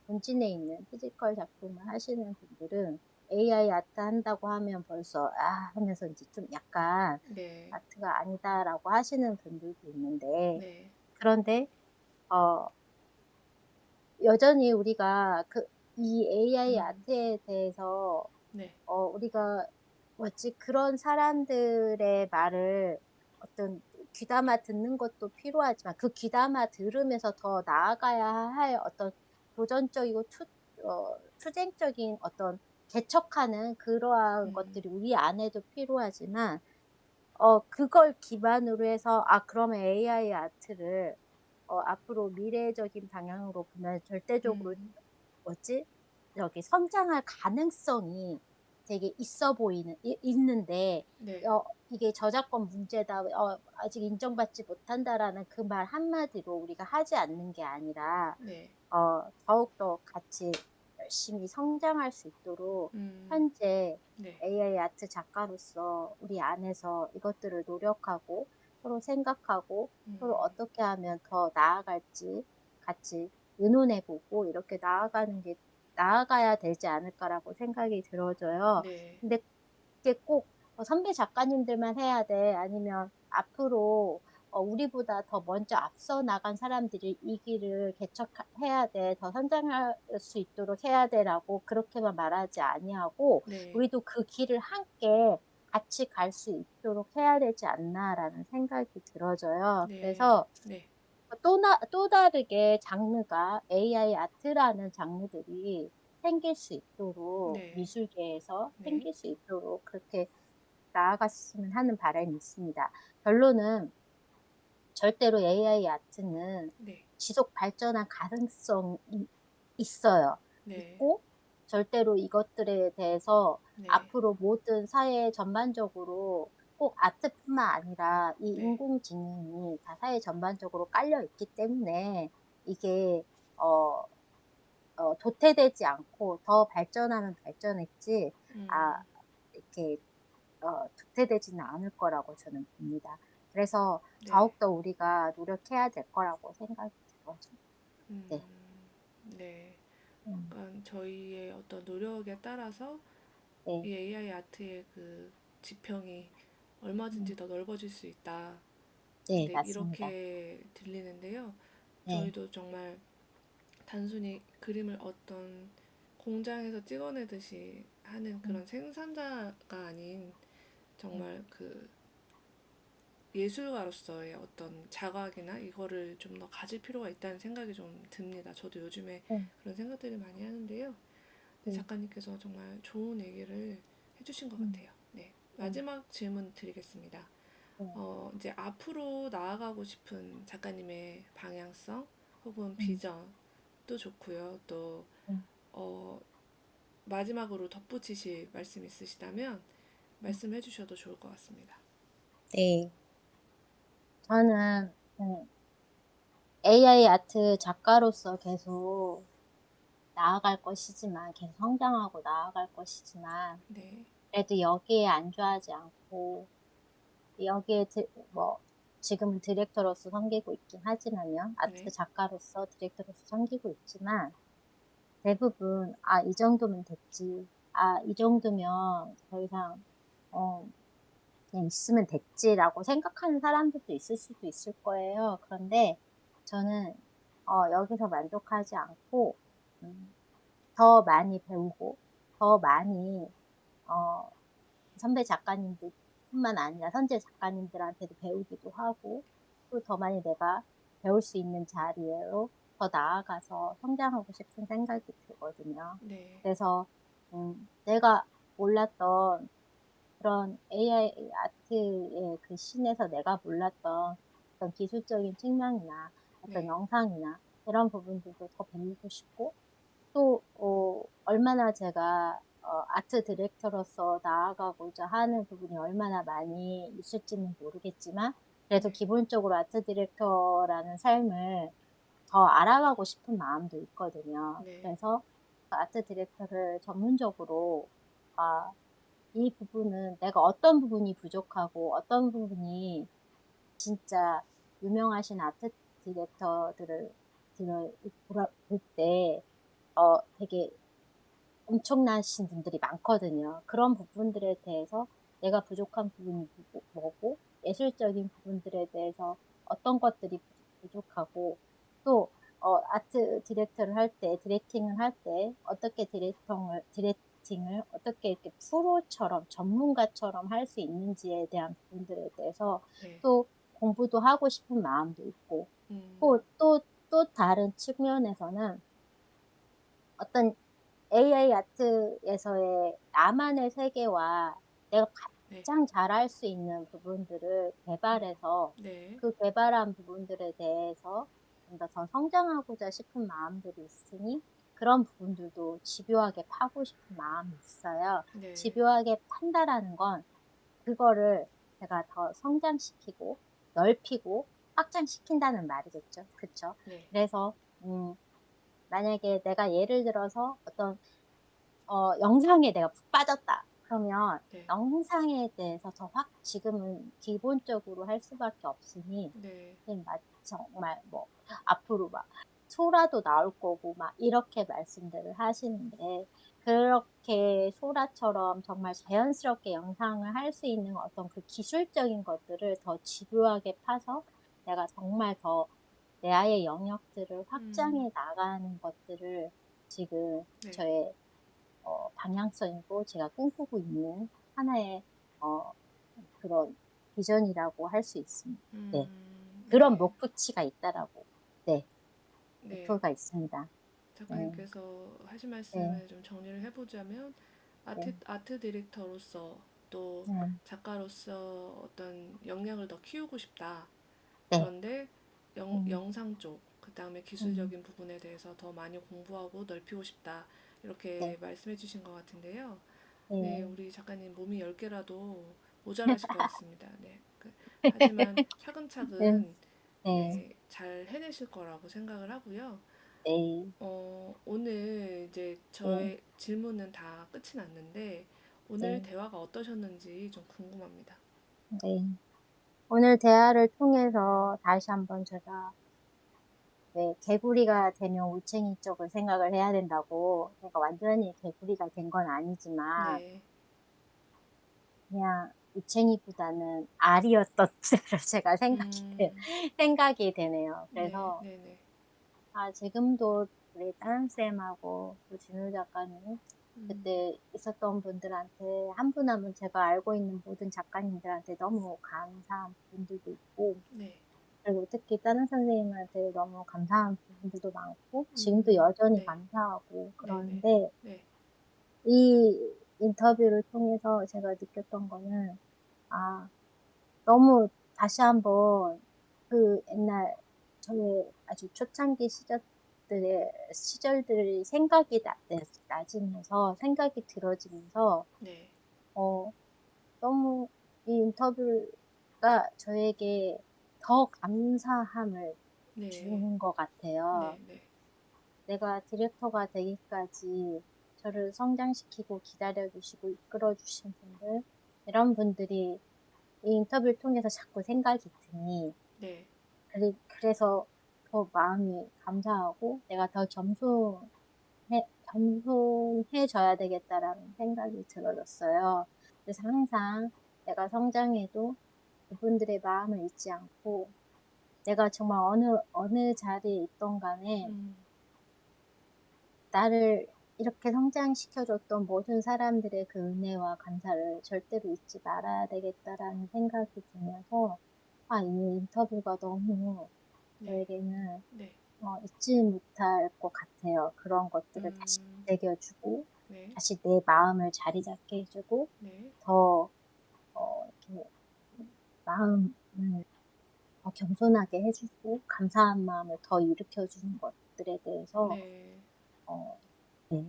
본진에 있는 피지컬 작품을 하시는 분들은 AI 아트 한다고 하면 벌써 '아.' 하면서 인제 좀 약간 네. '아트가 아니다.'라고 하시는 분들도 있는데 네. 그런데 어 여전히 우리가 이 AI 음. 아트에 대해서 네. 우리가 그런 사람들의 말을 어떤 귀담아 듣는 것도 필요하지만 그 귀담아 들으면서 더 나아가야 할 어떤 도전적이고 투쟁적인 어떤 개척하는 그러한 음. 것들이 우리 안에도 필요하지만 그걸 기반으로 해서 '아 그러면 AI 아트를 앞으로 미래적인 방향으로 보면 절대적으로 음. 뭐지? 여기 성장할 가능성이 되게 있는데 네. 이게 "저작권 문제다. 아직 인정받지 못한다."라는 그 말 한마디로 우리가 하지 않는 게 아니라 네. 더욱더 같이 열심히 성장할 수 있도록 음. 현재 네. AI 아트 작가로서 우리 안에서 이것들을 노력하고 서로 생각하고 서로 음. 어떻게 하면 더 나아갈지 같이 의논해 보고 이렇게 나아가야 되지 않을까라고 생각이 들어져요. 네. 근데 그게 꼭 선배 작가님들만 해야 돼. 아니면 앞으로 우리보다 더 먼저 앞서 나간 사람들이 이 길을 해야 돼. 더 성장할 수 있도록 해야 돼라고 그렇게만 말하지 아니하고 네. 우리도 그 길을 함께 같이 갈 수 있도록 해야 되지 않나라는 생각이 들어져요. 네. 그래서 네. 또 다르게 장르가 AI 아트라는 장르들이 생길 수 있도록 네. 미술계에서 네. 생길 수 있도록 그렇게 나아갔으면 하는 바람이 있습니다. 결론은 절대로 AI 아트는 네. 지속 발전할 가능성이 있어요. 네. 있고 절대로 이것들에 대해서 네. 앞으로 모든 사회 전반적으로 꼭 아트뿐만 아니라 이 네. 인공지능이 다 사회 전반적으로 깔려 있기 때문에 이게 어 도태되지 않고 더 발전하면 발전했지 아 음. 이렇게 도태되지는 않을 거라고 저는 봅니다. 그래서 네. 더욱더 우리가 노력해야 될 거라고 생각이 들어요. 네. 네. 음. 약간 저희의 어떤 노력에 따라서 네. 이 AI 아트의 그 지평이 음. 얼마든지 더 넓어질 수 있다. 네 네, 맞습니다. 이렇게 들리는데요. 네. 저희도 정말 단순히 그림을 어떤 공장에서 찍어내듯이 하는 음. 그런 생산자가 아닌 네. 정말 그 예술가로서의 어떤 자각이나 이거를 좀 더 가질 필요가 있다는 생각이 좀 듭니다. 저도 요즘에 네. 그런 생각들을 많이 하는데요. 네, 네. 작가님께서 정말 좋은 얘기를 해주신 것 음. 같아요. 네, 네. 마지막 질문 드리겠습니다. 네. 이제 앞으로 나아가고 싶은 작가님의 방향성 혹은 음. 비전도 좋고요. 또 네. 어, 마지막으로 덧붙이실 말씀 있으시다면 음. 말씀해 주셔도 좋을 것 같습니다. 네. 저는 AI 아트 작가로서 계속 나아갈 것이지만 계속 성장하고 나아갈 것이지만 네, 그래도 여기에 안주하지 않고 여기에 지금은 디렉터로서 섬기고 있긴 하지만요. 아트 네, 작가로서 디렉터로서 섬기고 있지만 대부분 '아 이 정도면 됐지. 아 이 정도면 더 이상 어 그냥 있으면 됐지.'라고 생각하는 사람들도 있을 수도 있을 거예요. 그런데 저는 여기서 만족하지 않고 음 더 많이 배우고 더 많이 어 선배 작가님들뿐만 아니라 선재 작가님들한테도 배우기도 하고 또 더 많이 내가 배울 수 있는 자리로 더 나아가서 성장하고 싶은 생각이 들거든요. 네, 그래서 내가 몰랐던 그런 AI 아트의 그 씬에서 내가 몰랐던 어떤 기술적인 측면이나 어떤 네. 영상이나 이런 부분들도 더 배우고 싶고, 또 얼마나 제가 아트 디렉터로서 나아가고자 하는 부분이 얼마나 많이 있을지는 모르겠지만, 그래도 네. 기본적으로 아트 디렉터라는 삶을 더 알아가고 싶은 마음도 있거든요. 네. 그래서 그 아트 디렉터를 전문적으로, 아 이 부분은 내가 어떤 부분이 부족하고 어떤 부분이 진짜 유명하신 아트 디렉터들을 볼 때 되게 엄청나신 분들이 많거든요. 그런 부분들에 대해서 내가 부족한 부분이 뭐고, 예술적인 부분들에 대해서 어떤 것들이 부족하고, 또 아트 디렉터를 할 때, 디렉팅을 할 때 어떻게 디렉팅을 어떻게 이렇게 프로처럼 전문가처럼 할 수 있는지에 대한 부분들에 대해서 네. 또 공부도 하고 싶은 마음도 있고, 음. 또 다른 측면에서는 어떤 AI 아트에서의 나만의 세계와 내가 네. 가장 잘할 수 있는 부분들을 개발해서, 네. 그 개발한 부분들에 대해서 좀 더 성장하고자 싶은 마음들이 있으니, 그런 부분들도 집요하게 파고 싶은 마음이 있어요. 네. 집요하게 판다라는 건 그거를 제가 더 성장시키고 넓히고 확장시킨다는 말이겠죠. 그쵸? 네. 그래서 만약에 내가 예를 들어서 어떤 영상에 내가 푹 빠졌다. 그러면 네. 영상에 대해서 지금은 기본적으로 할 수밖에 없으니, 네. 선생님 정말 뭐 앞으로 막 소라도 나올 거고 막 이렇게 말씀들을 하시는데, 그렇게 소라처럼 정말 자연스럽게 영상을 할 수 있는 어떤 그 기술적인 것들을 더 집요하게 파서 내가 정말 더 내 아의 영역들을 음. 확장해 나가는 것들을 지금 네. 저의 방향성이고 제가 꿈꾸고 있는 하나의 어 그런 비전이라고 할 수 있습니다. 네. 그런 네. 목표치가 있다라고. 네. 네. 목표가 있습니다. 네. 작가님께서 하신 네. 말씀을 좀 정리를 해보자면 네. 아트 디렉터로서 또 네. 작가로서 어떤 역량을 더 키우고 싶다. 네. 그런데 음. 영상 쪽, 그 다음에 음. 기술적인 부분에 대해서 더 많이 공부하고 넓히고 싶다. 네. 이렇게 말씀해 주신 것 같은데요. 네, 네. 우리 작가님 몸이 10개라도 모자라실 것 같습니다. 네. 하지만 네. 차근차근 네. 네, 잘 해내실 거라고 생각을 하고요. 네. 오늘 이제 네. 저의 질문은 다 끝이 났는데 오늘 네. 대화가 어떠셨는지 좀 궁금합니다. 네. 오늘 대화를 통해서 다시 한번 제가 왜 개구리가 되면 올챙이 쪽을 생각을 해야 된다고, 내가 완전히 개구리가 된 건 아니지만 네, 그냥 올챙이보다는 알이었던 대로 제가 음, 생각이 되네요. 네, 그래서 네, 네, 지금도 우리 다른 쌤하고 또 진우 작가님, 그때 있었던 분들한테 한 분 한 분 제가 알고 있는 모든 작가님들한테 너무 감사한 부분들도 있고, 네, 그리고 특히 다른 선생님한테 너무 감사한 부분들도 많고, 지금도 여전히 네, 감사하고 네, 네, 그러는데, 네, 이 인터뷰를 통해서 제가 느꼈던 거는, 아, 너무 다시 한번 그 옛날 저의 아주 초창기 시절들이 생각이 나지면서 생각이 들어지면서, 네, 어, 너무 이 인터뷰가 저에게 더 감사함을 네, 주는 것 같아요. 네, 네, 내가 디렉터가 되기까지 저를 성장시키고 기다려주시고 이끌어주신 분들, 이런 분들이 이 인터뷰를 통해서 자꾸 생각이 드니, 네, 그래서 더 마음이 감사하고 내가 더 겸손해져야 되겠다라는 생각이 들어졌어요. 그래서 항상 내가 성장해도 그분들의 마음을 잊지 않고, 내가 정말 어느 자리에 있던 간에 음, 나를 이렇게 성장시켜줬던 모든 사람들의 그 은혜와 감사를 절대로 잊지 말아야 되겠다라는 생각이 들면서, 이 인터뷰가 너무 네, 저에게는 네, 잊지 못할 것 같아요. 그런 것들을 다시 음, 되새겨주고, 네. 다시 내 마음을 자리 잡게 해주고 네. 더 이렇게 마음을 더 겸손하게 해주고 감사한 마음을 더 일으켜주는 것들에 대해서 네. 어, 네,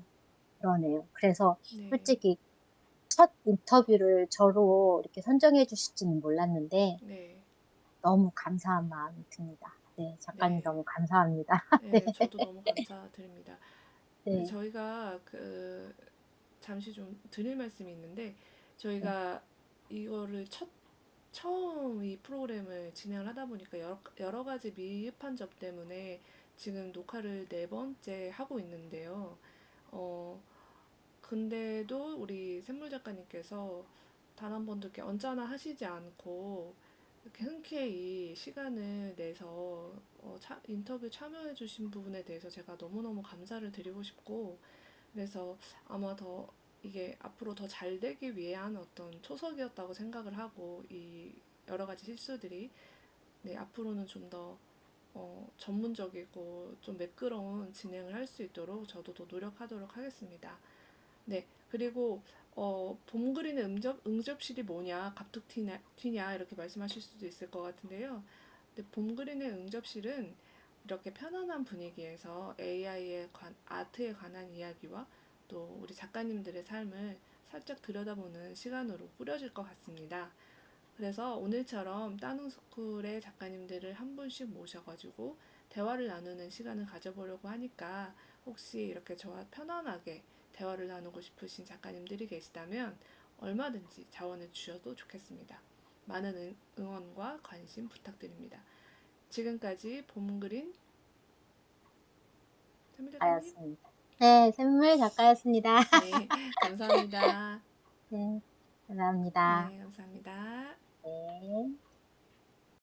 그러네요. 그래서 네. 솔직히 첫 인터뷰를 저로 이렇게 선정해 주실지는 몰랐는데 네. 너무 감사한 마음이 듭니다. 네, 작가님 네. 너무 감사합니다. 네, 네. 저도 너무 감사드립니다. 네, 네, 저희가 잠시 좀 드릴 말씀이 있는데 네, 저희가 이거를 처음 이 프로그램을 진행을 하다 보니까 여러 가지 미흡한 점 때문에 지금 녹화를 네 번째 하고 있는데요. 어, 근데도 우리 샘물 작가님께서 단 한 번도 이렇게 언짢아 하시지 않고 이렇게 흔쾌히 시간을 내서 인터뷰 참여해 주신 부분에 대해서 제가 너무너무 감사를 드리고 싶고, 그래서 아마 더 이게 앞으로 더 잘 되기 위한 어떤 초석이었다고 생각을 하고, 이 여러 가지 실수들이 네, 앞으로는 좀 더 전문적이고 좀 매끄러운 진행을 할 수 있도록 저도 더 노력하도록 하겠습니다. 네, 그리고 봄 그리는 응접실이 뭐냐, 갑툭 튀냐 이렇게 말씀하실 수도 있을 것 같은데요. 근데 봄 그리는 응접실은 이렇게 편안한 분위기에서 아트에 관한 이야기와 또 우리 작가님들의 삶을 살짝 들여다보는 시간으로 꾸려질 것 같습니다. 그래서 오늘처럼 따릉스쿨의 작가님들을 한 분씩 모셔가지고 대화를 나누는 시간을 가져보려고 하니까, 혹시 이렇게 저와 편안하게 대화를 나누고 싶으신 작가님들이 계시다면 얼마든지 자원해 주셔도 좋겠습니다. 많은 응원과 관심 부탁드립니다. 지금까지 봄그린 세미 작가님, 작가였습니다. 네, 샘물 작가였습니다. 네, 감사합니다. 네, 감사합니다. 네, 감사합니다. 네.